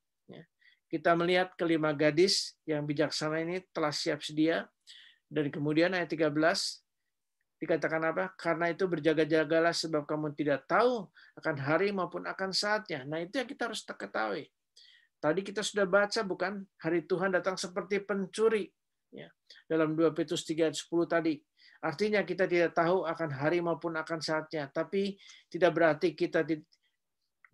Kita melihat kelima gadis yang bijaksana ini telah siap sedia. Dan kemudian ayat 13 dikatakan apa? Karena itu berjaga-jagalah sebab kamu tidak tahu akan hari maupun akan saatnya. Nah, itu yang kita harus ketahui. Tadi kita sudah baca, bukan? Hari Tuhan datang seperti pencuri. Ya, dalam 2 Petrus 3 ayat 10 tadi. Artinya kita tidak tahu akan hari maupun akan saatnya. Tapi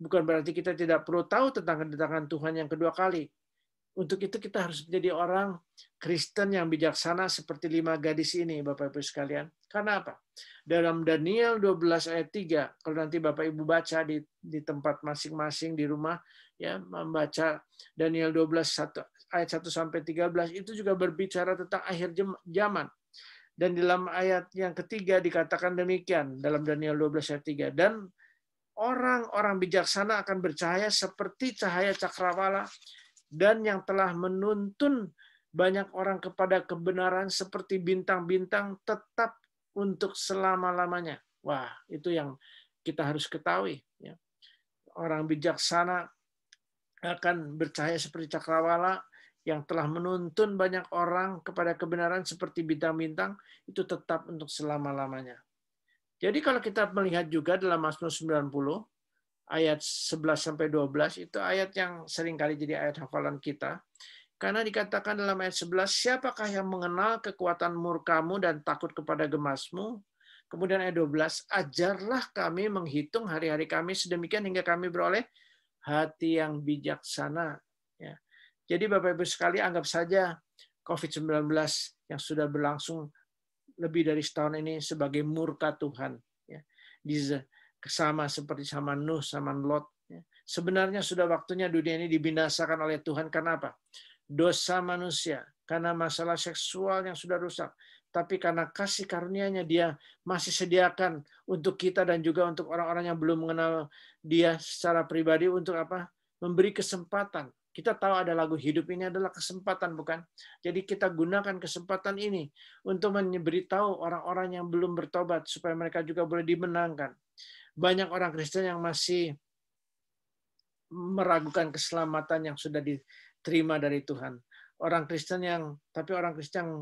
bukan berarti kita tidak perlu tahu tentang kedatangan Tuhan yang kedua kali. Untuk itu kita harus menjadi orang Kristen yang bijaksana seperti 5 gadis ini, Bapak Ibu sekalian. Karena apa? Dalam Daniel 12 ayat 3, kalau nanti Bapak Ibu baca di tempat masing-masing di rumah, ya, membaca Daniel 12 ayat 1 sampai 13 itu juga berbicara tentang akhir zaman. Dan dalam ayat yang ketiga dikatakan demikian dalam Daniel 12 ayat 3, dan orang-orang bijaksana akan bercahaya seperti cahaya cakrawala, dan yang telah menuntun banyak orang kepada kebenaran seperti bintang-bintang tetap untuk selama-lamanya. Wah, itu yang kita harus ketahui. Ya. Orang bijaksana akan bercahaya seperti cakrawala, yang telah menuntun banyak orang kepada kebenaran seperti bintang-bintang, itu tetap untuk selama-lamanya. Jadi kalau kita melihat juga dalam Mazmur 90, ayat 11-12, itu ayat yang sering kali jadi ayat hafalan kita. Karena dikatakan dalam ayat 11, siapakah yang mengenal kekuatan murkamu dan takut kepada gemasmu? Kemudian ayat 12, ajarlah kami menghitung hari-hari kami sedemikian hingga kami beroleh hati yang bijaksana. Ya. Jadi Bapak Ibu sekali, anggap saja COVID-19 yang sudah berlangsung lebih dari setahun ini sebagai murka Tuhan. Ya. Sama seperti sama Nuh, sama Lot. Sebenarnya sudah waktunya dunia ini dibinasakan oleh Tuhan. Karena apa? Dosa manusia. Karena masalah seksual yang sudah rusak. Tapi karena kasih karunia-Nya Dia masih sediakan untuk kita dan juga untuk orang-orang yang belum mengenal Dia secara pribadi untuk apa? Memberi kesempatan. Kita tahu ada lagu hidup ini adalah kesempatan, bukan? Jadi kita gunakan kesempatan ini untuk memberitahu orang-orang yang belum bertobat supaya mereka juga boleh dimenangkan. Banyak orang Kristen yang masih meragukan keselamatan yang sudah diterima dari Tuhan. Orang Kristen yang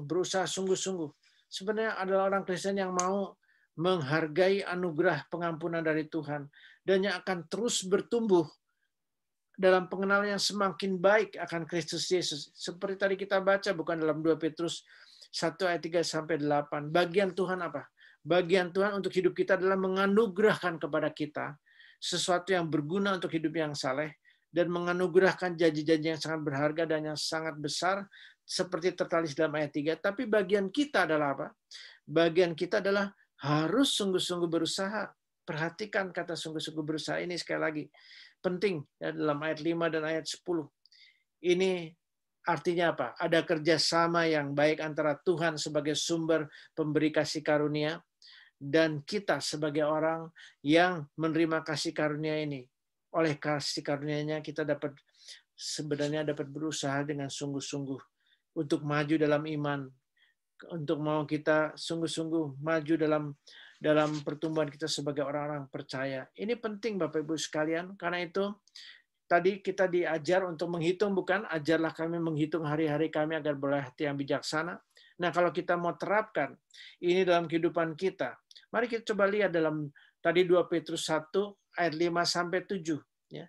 berusaha sungguh-sungguh. Sebenarnya adalah orang Kristen yang mau menghargai anugerah pengampunan dari Tuhan dan yang akan terus bertumbuh dalam pengenalan yang semakin baik akan Kristus Yesus. Seperti tadi kita baca, bukan dalam 2 Petrus 1 ayat 3-8. Bagian Tuhan apa? Bagian Tuhan untuk hidup kita adalah menganugerahkan kepada kita sesuatu yang berguna untuk hidup yang saleh dan menganugerahkan janji-janji yang sangat berharga dan yang sangat besar seperti tertulis dalam ayat 3. Tapi bagian kita adalah apa? Bagian kita adalah harus sungguh-sungguh berusaha. Perhatikan kata sungguh-sungguh berusaha ini sekali lagi. Penting ya, dalam ayat 5 dan ayat 10. Ini artinya apa? Ada kerjasama yang baik antara Tuhan sebagai sumber pemberi kasih karunia dan kita sebagai orang yang menerima kasih karunia ini. Oleh kasih karunia-Nya kita sebenarnya dapat berusaha dengan sungguh-sungguh untuk maju dalam iman, untuk mau kita sungguh-sungguh maju dalam pertumbuhan kita sebagai orang-orang percaya. Ini penting Bapak Ibu sekalian, karena itu tadi kita diajar untuk menghitung, bukan? Ajarlah kami menghitung hari-hari kami agar boleh hati yang bijaksana. Nah, kalau kita mau terapkan ini dalam kehidupan kita, mari kita coba lihat dalam tadi 2 Petrus 1 ayat 5-7. Ya.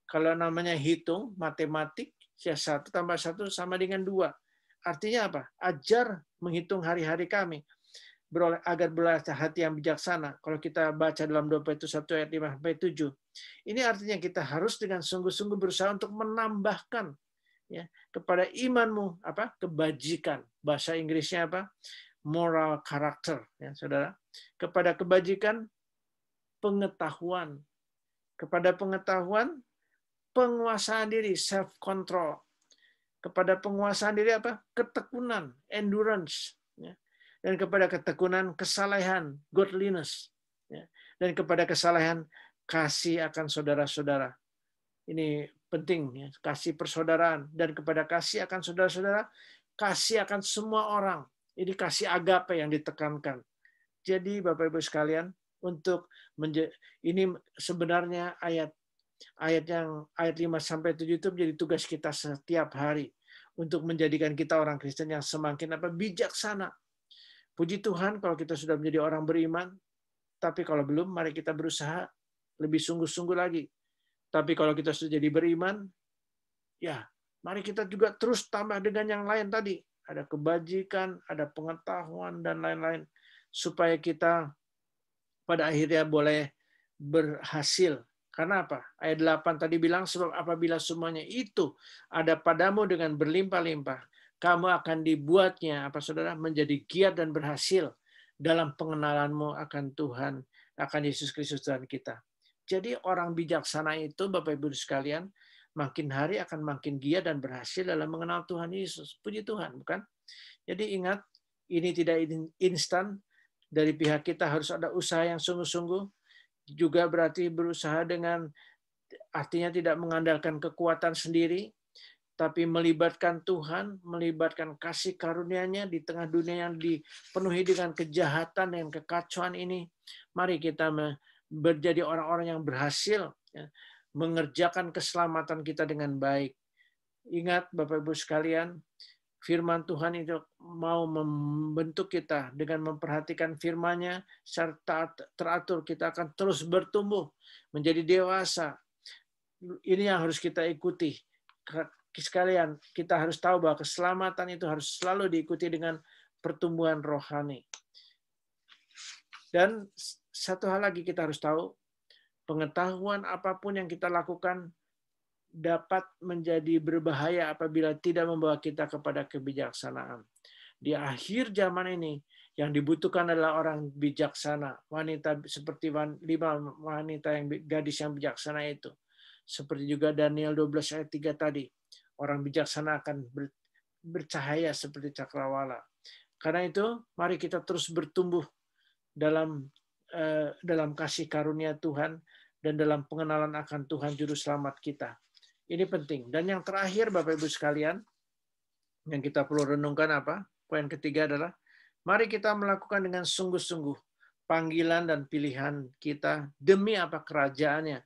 Kalau namanya hitung, matematik, ya 1 tambah 1 sama dengan 2. Artinya apa? Ajar menghitung hari-hari kami agar boleh hati yang bijaksana. Kalau kita baca dalam 2 Petrus 1 ayat 5-7. Ini artinya kita harus dengan sungguh-sungguh berusaha untuk menambahkan ya kepada imanmu apa? Kebajikan. Bahasa Inggrisnya apa? Moral character, ya Saudara. Kepada kebajikan pengetahuan. Kepada pengetahuan penguasaan diri, self control. Kepada penguasaan diri apa? Ketekunan, endurance, ya. Dan kepada ketekunan kesalehan, godliness, ya. Dan kepada kesalehan kasih akan saudara-saudara. Ini penting, ya. Kasih persaudaraan. Dan kepada kasih akan saudara-saudara, kasih akan semua orang. Ini kasih agape yang ditekankan. Jadi Bapak Ibu sekalian, ini sebenarnya ayat ayat 5 sampai 7 itu menjadi tugas kita setiap hari untuk menjadikan kita orang Kristen yang semakin bijaksana. Puji Tuhan kalau kita sudah menjadi orang beriman, tapi kalau belum, mari kita berusaha lebih sungguh-sungguh lagi. Tapi kalau kita sudah jadi beriman, ya mari kita juga terus tambah dengan yang lain tadi. Ada kebajikan, ada pengetahuan, dan lain-lain. Supaya kita pada akhirnya boleh berhasil. Karena apa? Ayat 8 tadi bilang, sebab apabila semuanya itu ada padamu dengan berlimpah-limpah, kamu akan dibuatnya, saudara, menjadi giat dan berhasil dalam pengenalanmu akan Tuhan, akan Yesus Kristus Tuhan kita. Jadi orang bijaksana itu, Bapak Ibu sekalian, makin hari akan makin giat dan berhasil dalam mengenal Tuhan Yesus. Puji Tuhan, bukan? Jadi ingat, ini tidak instan. Dari pihak kita harus ada usaha yang sungguh-sungguh. Juga berarti berusaha dengan, artinya tidak mengandalkan kekuatan sendiri, tapi melibatkan Tuhan, melibatkan kasih karunia-Nya di tengah dunia yang dipenuhi dengan kejahatan dan kekacauan ini. Mari kita menjadi orang-orang yang berhasil mengerjakan keselamatan kita dengan baik. Ingat Bapak Ibu sekalian, firman Tuhan itu mau membentuk kita dengan memperhatikan firman-Nya serta teratur. Kita akan terus bertumbuh menjadi dewasa. Ini yang harus kita ikuti. Sekalian, kita harus tahu bahwa keselamatan itu harus selalu diikuti dengan pertumbuhan rohani. Dan satu hal lagi kita harus tahu, pengetahuan apapun yang kita lakukan dapat menjadi berbahaya apabila tidak membawa kita kepada kebijaksanaan. Di akhir zaman ini, yang dibutuhkan adalah orang bijaksana, wanita seperti 5 wanita gadis yang bijaksana itu. Seperti juga Daniel 12 ayat 3 tadi, orang bijaksana akan bercahaya seperti cakrawala. Karena itu, mari kita terus bertumbuh dalam kasih karunia Tuhan dan dalam pengenalan akan Tuhan Juru Selamat kita. Ini penting. Dan yang terakhir, Bapak Ibu sekalian, yang kita perlu renungkan apa? Poin ketiga adalah, mari kita melakukan dengan sungguh-sungguh panggilan dan pilihan kita demi apa kerajaannya.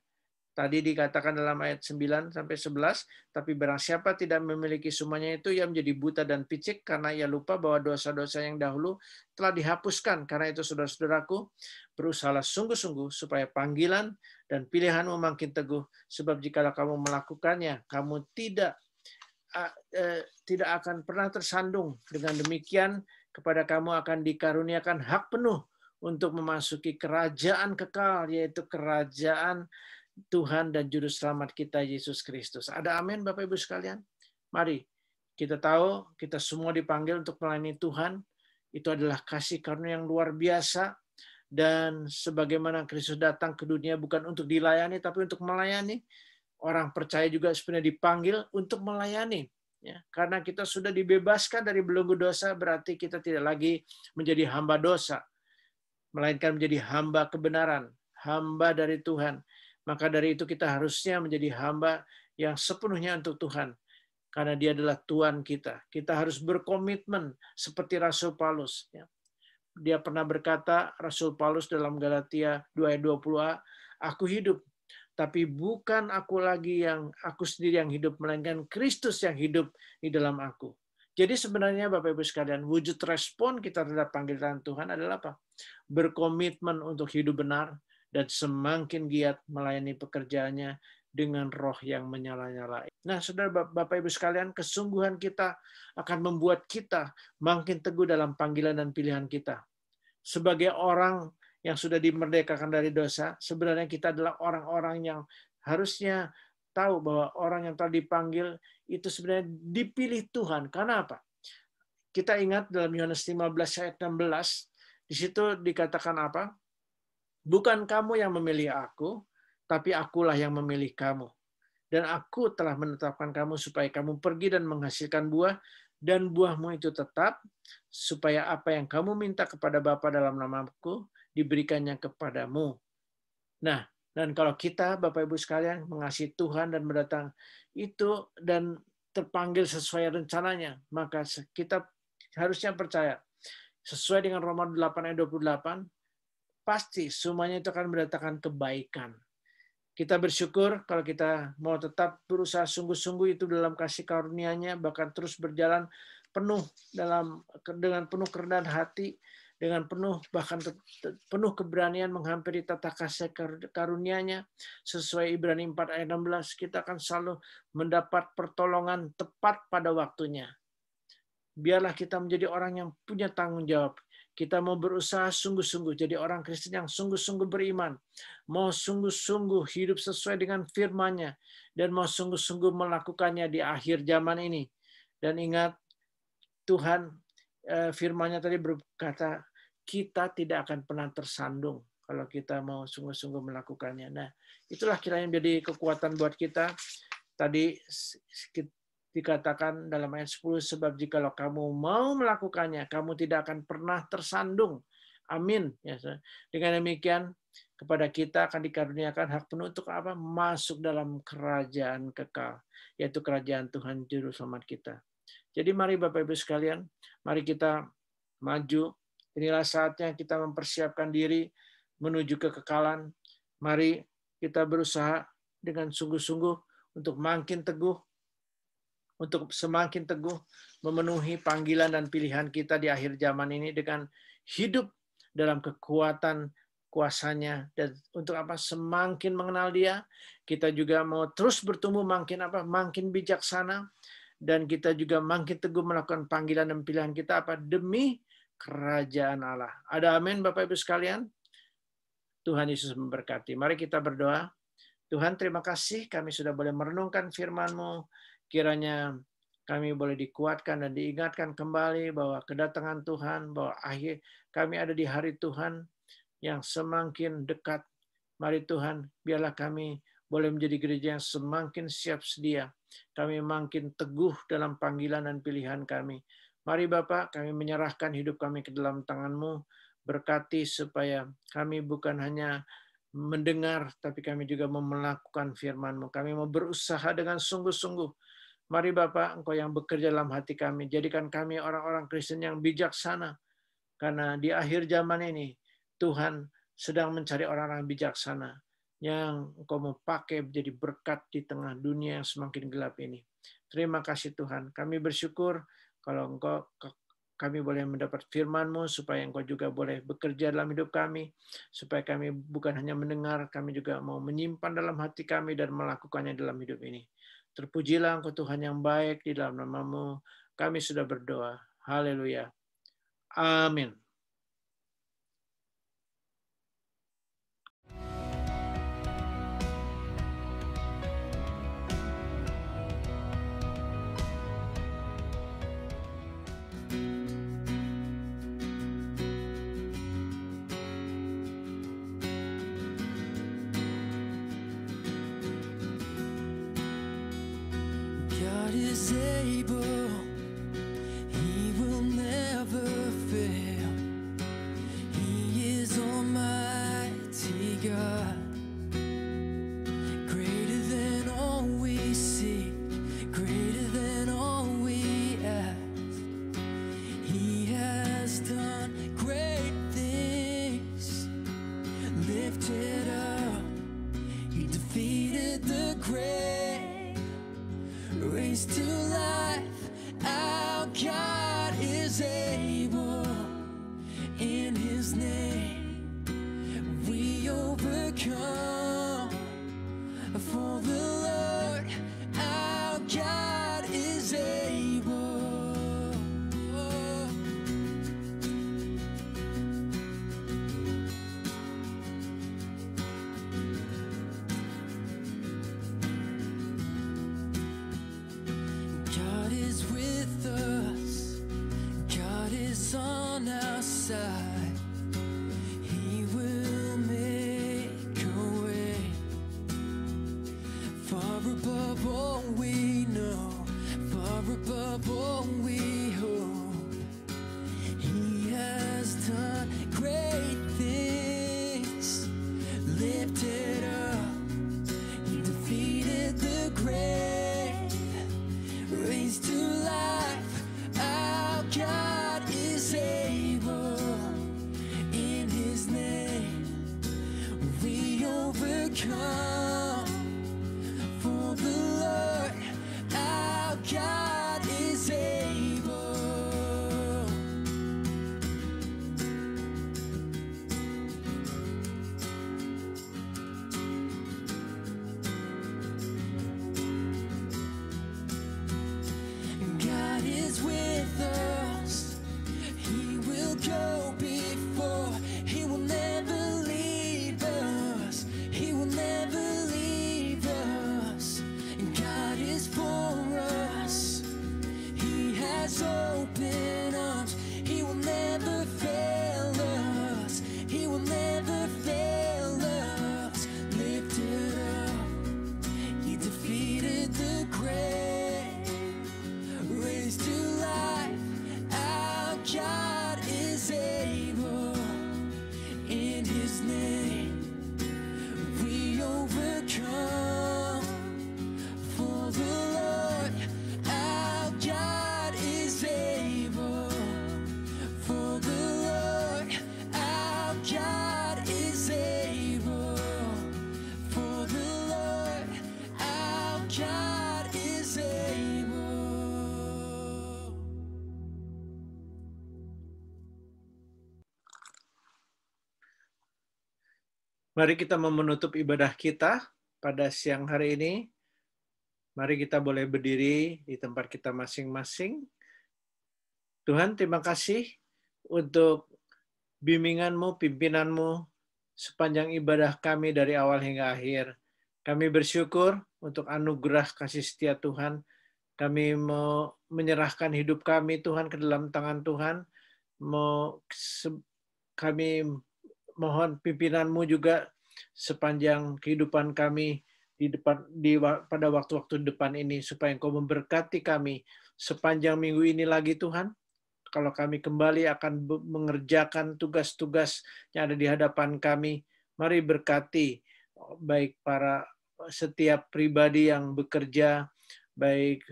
Tadi dikatakan dalam ayat 9 sampai 11, tapi barang siapa tidak memiliki semuanya itu, ia menjadi buta dan picik karena ia lupa bahwa dosa-dosa yang dahulu telah dihapuskan. Karena itu, saudara-saudaraku, berusahalah sungguh-sungguh supaya panggilan dan pilihanmu makin teguh, sebab jikalau kamu melakukannya, kamu tidak akan pernah tersandung. Dengan demikian, kepada kamu akan dikaruniakan hak penuh untuk memasuki kerajaan kekal, yaitu kerajaan Tuhan dan Juru Selamat kita, Yesus Kristus. Ada amin, Bapak Ibu sekalian? Mari, kita tahu, kita semua dipanggil untuk melayani Tuhan. Itu adalah kasih karunia yang luar biasa. Dan sebagaimana Kristus datang ke dunia bukan untuk dilayani, tapi untuk melayani. Orang percaya juga sebenarnya dipanggil untuk melayani. Ya, karena kita sudah dibebaskan dari belenggu dosa, berarti kita tidak lagi menjadi hamba dosa, melainkan menjadi hamba kebenaran, hamba dari Tuhan. Maka dari itu kita harusnya menjadi hamba yang sepenuhnya untuk Tuhan. Karena Dia adalah Tuhan kita. Kita harus berkomitmen seperti Rasul Paulus. Dia pernah berkata, Rasul Paulus dalam Galatia 2 ayat 20a, aku hidup, tapi bukan aku sendiri yang hidup, melainkan Kristus yang hidup di dalam aku. Jadi sebenarnya Bapak Ibu sekalian, wujud respon kita terhadap panggilan Tuhan adalah apa? Berkomitmen untuk hidup benar, dan semakin giat melayani pekerjaannya dengan roh yang menyala-nyala. Nah, saudara Bapak Ibu sekalian, kesungguhan kita akan membuat kita makin teguh dalam panggilan dan pilihan kita. Sebagai orang yang sudah dimerdekakan dari dosa, sebenarnya kita adalah orang-orang yang harusnya tahu bahwa orang yang telah dipanggil itu sebenarnya dipilih Tuhan. Karena apa? Kita ingat dalam Yohanes 15 ayat 16, di situ dikatakan apa? Bukan kamu yang memilih aku, tapi akulah yang memilih kamu. Dan aku telah menetapkan kamu supaya kamu pergi dan menghasilkan buah, dan buahmu itu tetap, supaya apa yang kamu minta kepada Bapa dalam namaku, diberikannya kepadamu. Nah, dan kalau kita, Bapak Ibu sekalian, mengasihi Tuhan dan mendatang itu, dan terpanggil sesuai rencananya, maka kita harusnya percaya, sesuai dengan Roma 8 ayat 28, pasti semuanya itu akan mendatangkan kebaikan. Kita bersyukur kalau kita mau tetap berusaha sungguh-sungguh itu dalam kasih karunia-Nya, bahkan terus berjalan dengan penuh kerendahan hati, dengan penuh penuh keberanian menghampiri tata kasih karunia-Nya. Sesuai Ibrani 4 ayat 16, kita akan selalu mendapat pertolongan tepat pada waktunya. Biarlah kita menjadi orang yang punya tanggung jawab. Kita mau berusaha sungguh-sungguh jadi orang Kristen yang sungguh-sungguh beriman. Mau sungguh-sungguh hidup sesuai dengan firman-Nya. Dan mau sungguh-sungguh melakukannya di akhir zaman ini. Dan ingat, Tuhan firman-Nya tadi berkata, kita tidak akan pernah tersandung kalau kita mau sungguh-sungguh melakukannya. Nah, itulah kiranya menjadi kekuatan buat kita. Tadi dikatakan dalam ayat 10, sebab jikalau kamu mau melakukannya, kamu tidak akan pernah tersandung. Amin. Dengan demikian, kepada kita akan dikaruniakan hak penuh untuk apa? Masuk dalam kerajaan kekal, yaitu kerajaan Tuhan Juru Selamat kita. Jadi mari Bapak Ibu sekalian, mari kita maju. Inilah saatnya kita mempersiapkan diri menuju kekekalan. Mari kita berusaha dengan sungguh-sungguh untuk makin teguh, untuk semakin teguh memenuhi panggilan dan pilihan kita di akhir zaman ini dengan hidup dalam kekuatan kuasa-Nya. Dan untuk apa? Semakin mengenal Dia, kita juga mau terus bertumbuh makin bijaksana, dan kita juga makin teguh melakukan panggilan dan pilihan kita demi kerajaan Allah. Ada amin Bapak Ibu sekalian? Tuhan Yesus memberkati. Mari kita berdoa. Tuhan, terima kasih kami sudah boleh merenungkan firman-Mu. Kiranya kami boleh dikuatkan dan diingatkan kembali bahwa kedatangan Tuhan, bahwa akhir kami ada di hari Tuhan yang semakin dekat. Mari Tuhan, biarlah kami boleh menjadi gereja yang semakin siap sedia. Kami makin teguh dalam panggilan dan pilihan kami. Mari Bapak, kami menyerahkan hidup kami ke dalam tangan-Mu. Berkati supaya kami bukan hanya mendengar, tapi kami juga mau melakukan firman-Mu. Kami mau berusaha dengan sungguh-sungguh. Mari Bapak, Engkau yang bekerja dalam hati kami. Jadikan kami orang-orang Kristen yang bijaksana. Karena di akhir zaman ini, Tuhan sedang mencari orang-orang bijaksana yang Engkau mau pakai menjadi berkat di tengah dunia yang semakin gelap ini. Terima kasih Tuhan. Kami bersyukur kalau kami boleh mendapat firman-Mu, supaya Engkau juga boleh bekerja dalam hidup kami, supaya kami bukan hanya mendengar, kami juga mau menyimpan dalam hati kami dan melakukannya dalam hidup ini. Terpujilah Engkau Tuhan yang baik, di dalam nama-Mu kami sudah berdoa. Haleluya. Amin. God is able, He will never fail. He is Almighty God, greater than all we see, greater than all we ask. He has done great things, lifted up, He defeated the grave, raised to life. Our God is able. In His name we overcome. For the Lord our God is able. God is with us, God is on our side. He will make a way, far above all we know, far above all we hope. He has done great things, lifted up, He defeated the grave, raised to life. Our God is able. In His name we overcome. God is able. God is with us. He will go before. He will never leave us. He will never leave us. God is for us. He has open arms. He will never fail us. He will never fail us. Lifted up, He defeated the grave, raised to life. Our God is able. In His name we overcome. For the Lord, our God is able. For the Lord, our God is able. For the Lord, our God is able. Mari kita menutup ibadah kita pada siang hari ini. Mari kita boleh berdiri di tempat kita masing-masing. Tuhan, terima kasih untuk bimbingan-Mu, pimpinan-Mu sepanjang ibadah kami dari awal hingga akhir. Kami bersyukur untuk anugerah kasih setia Tuhan. Kami mau menyerahkan hidup kami, Tuhan, ke dalam tangan Tuhan. Kami mohon pimpinan-Mu juga sepanjang kehidupan kami pada waktu-waktu depan ini, supaya Engkau memberkati kami sepanjang minggu ini lagi, Tuhan. Kalau kami kembali akan mengerjakan tugas-tugas yang ada di hadapan kami, mari berkati baik para setiap pribadi yang bekerja, baik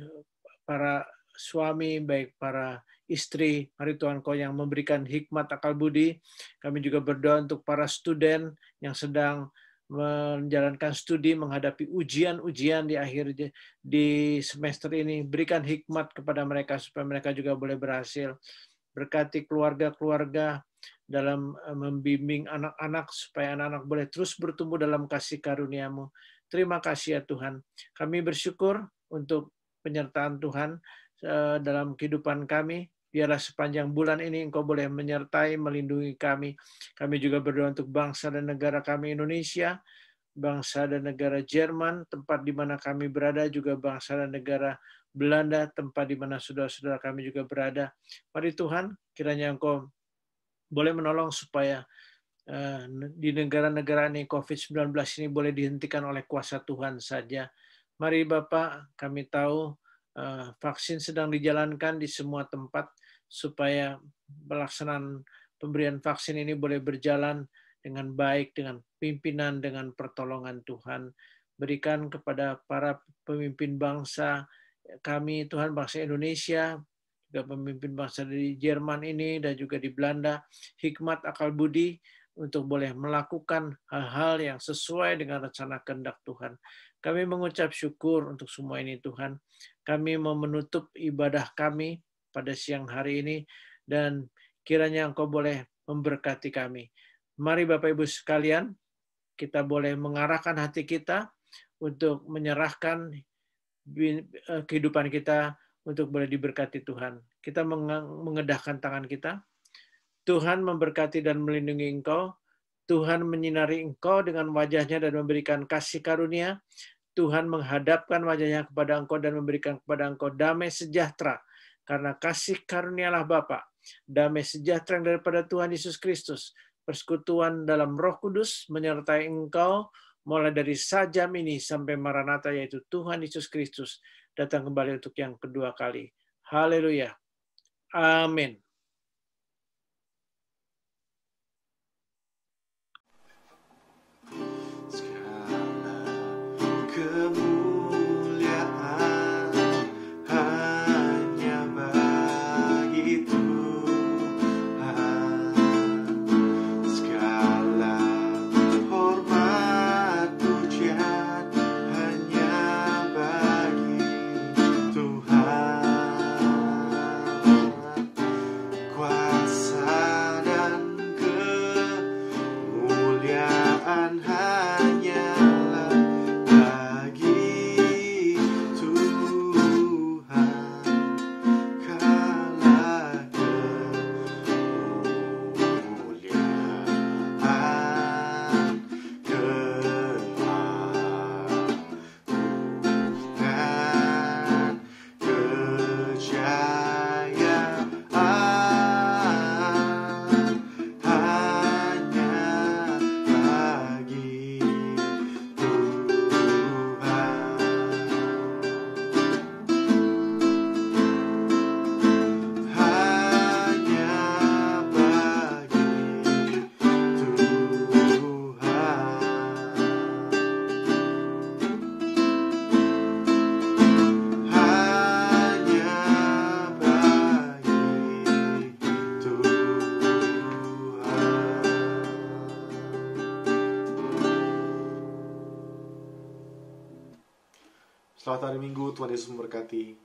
para suami, baik para istri. Mari Tuhan, Kau yang memberikan hikmat akal budi. Kami juga berdoa untuk para student yang sedang menjalankan studi, menghadapi ujian-ujian di semester ini. Berikan hikmat kepada mereka supaya mereka juga boleh berhasil. Berkati keluarga-keluarga dalam membimbing anak-anak supaya anak-anak boleh terus bertumbuh dalam kasih karunia-Mu. Terima kasih ya Tuhan. Kami bersyukur untuk penyertaan Tuhan dalam kehidupan kami. Biarlah sepanjang bulan ini Engkau boleh menyertai, melindungi kami. Kami juga berdoa untuk bangsa dan negara kami Indonesia, bangsa dan negara Jerman, tempat di mana kami berada, juga bangsa dan negara Belanda, tempat di mana saudara-saudara kami juga berada. Mari Tuhan, kiranya Engkau boleh menolong supaya di negara-negara ini COVID-19 ini boleh dihentikan oleh kuasa Tuhan saja. Mari Bapak, kami tahu vaksin sedang dijalankan di semua tempat supaya pelaksanaan pemberian vaksin ini boleh berjalan dengan baik, dengan pimpinan, dengan pertolongan Tuhan. Berikan kepada para pemimpin bangsa kami, Tuhan, bangsa Indonesia, juga pemimpin bangsa di Jerman ini dan juga di Belanda, hikmat akal budi untuk boleh melakukan hal-hal yang sesuai dengan rencana kehendak Tuhan. Kami mengucap syukur untuk semua ini Tuhan. Kami mau menutup ibadah kami pada siang hari ini dan kiranya Engkau boleh memberkati kami. Mari Bapak Ibu sekalian, kita boleh mengarahkan hati kita untuk menyerahkan kehidupan kita untuk boleh diberkati Tuhan. Kita mengedahkan tangan kita. Tuhan memberkati dan melindungi Engkau. Tuhan menyinari Engkau dengan wajah-Nya dan memberikan kasih karunia. Tuhan menghadapkan wajah-Nya kepada Engkau dan memberikan kepada Engkau damai sejahtera. Karena kasih karunialah Bapa, damai sejahtera yang daripada Tuhan Yesus Kristus, persekutuan dalam Roh Kudus menyertai engkau mulai dari sajam ini sampai Maranatha, yaitu Tuhan Yesus Kristus datang kembali untuk yang kedua kali. Haleluya. Amin. Tuhan Selamat hari Minggu, Tuhan Yesus memberkati.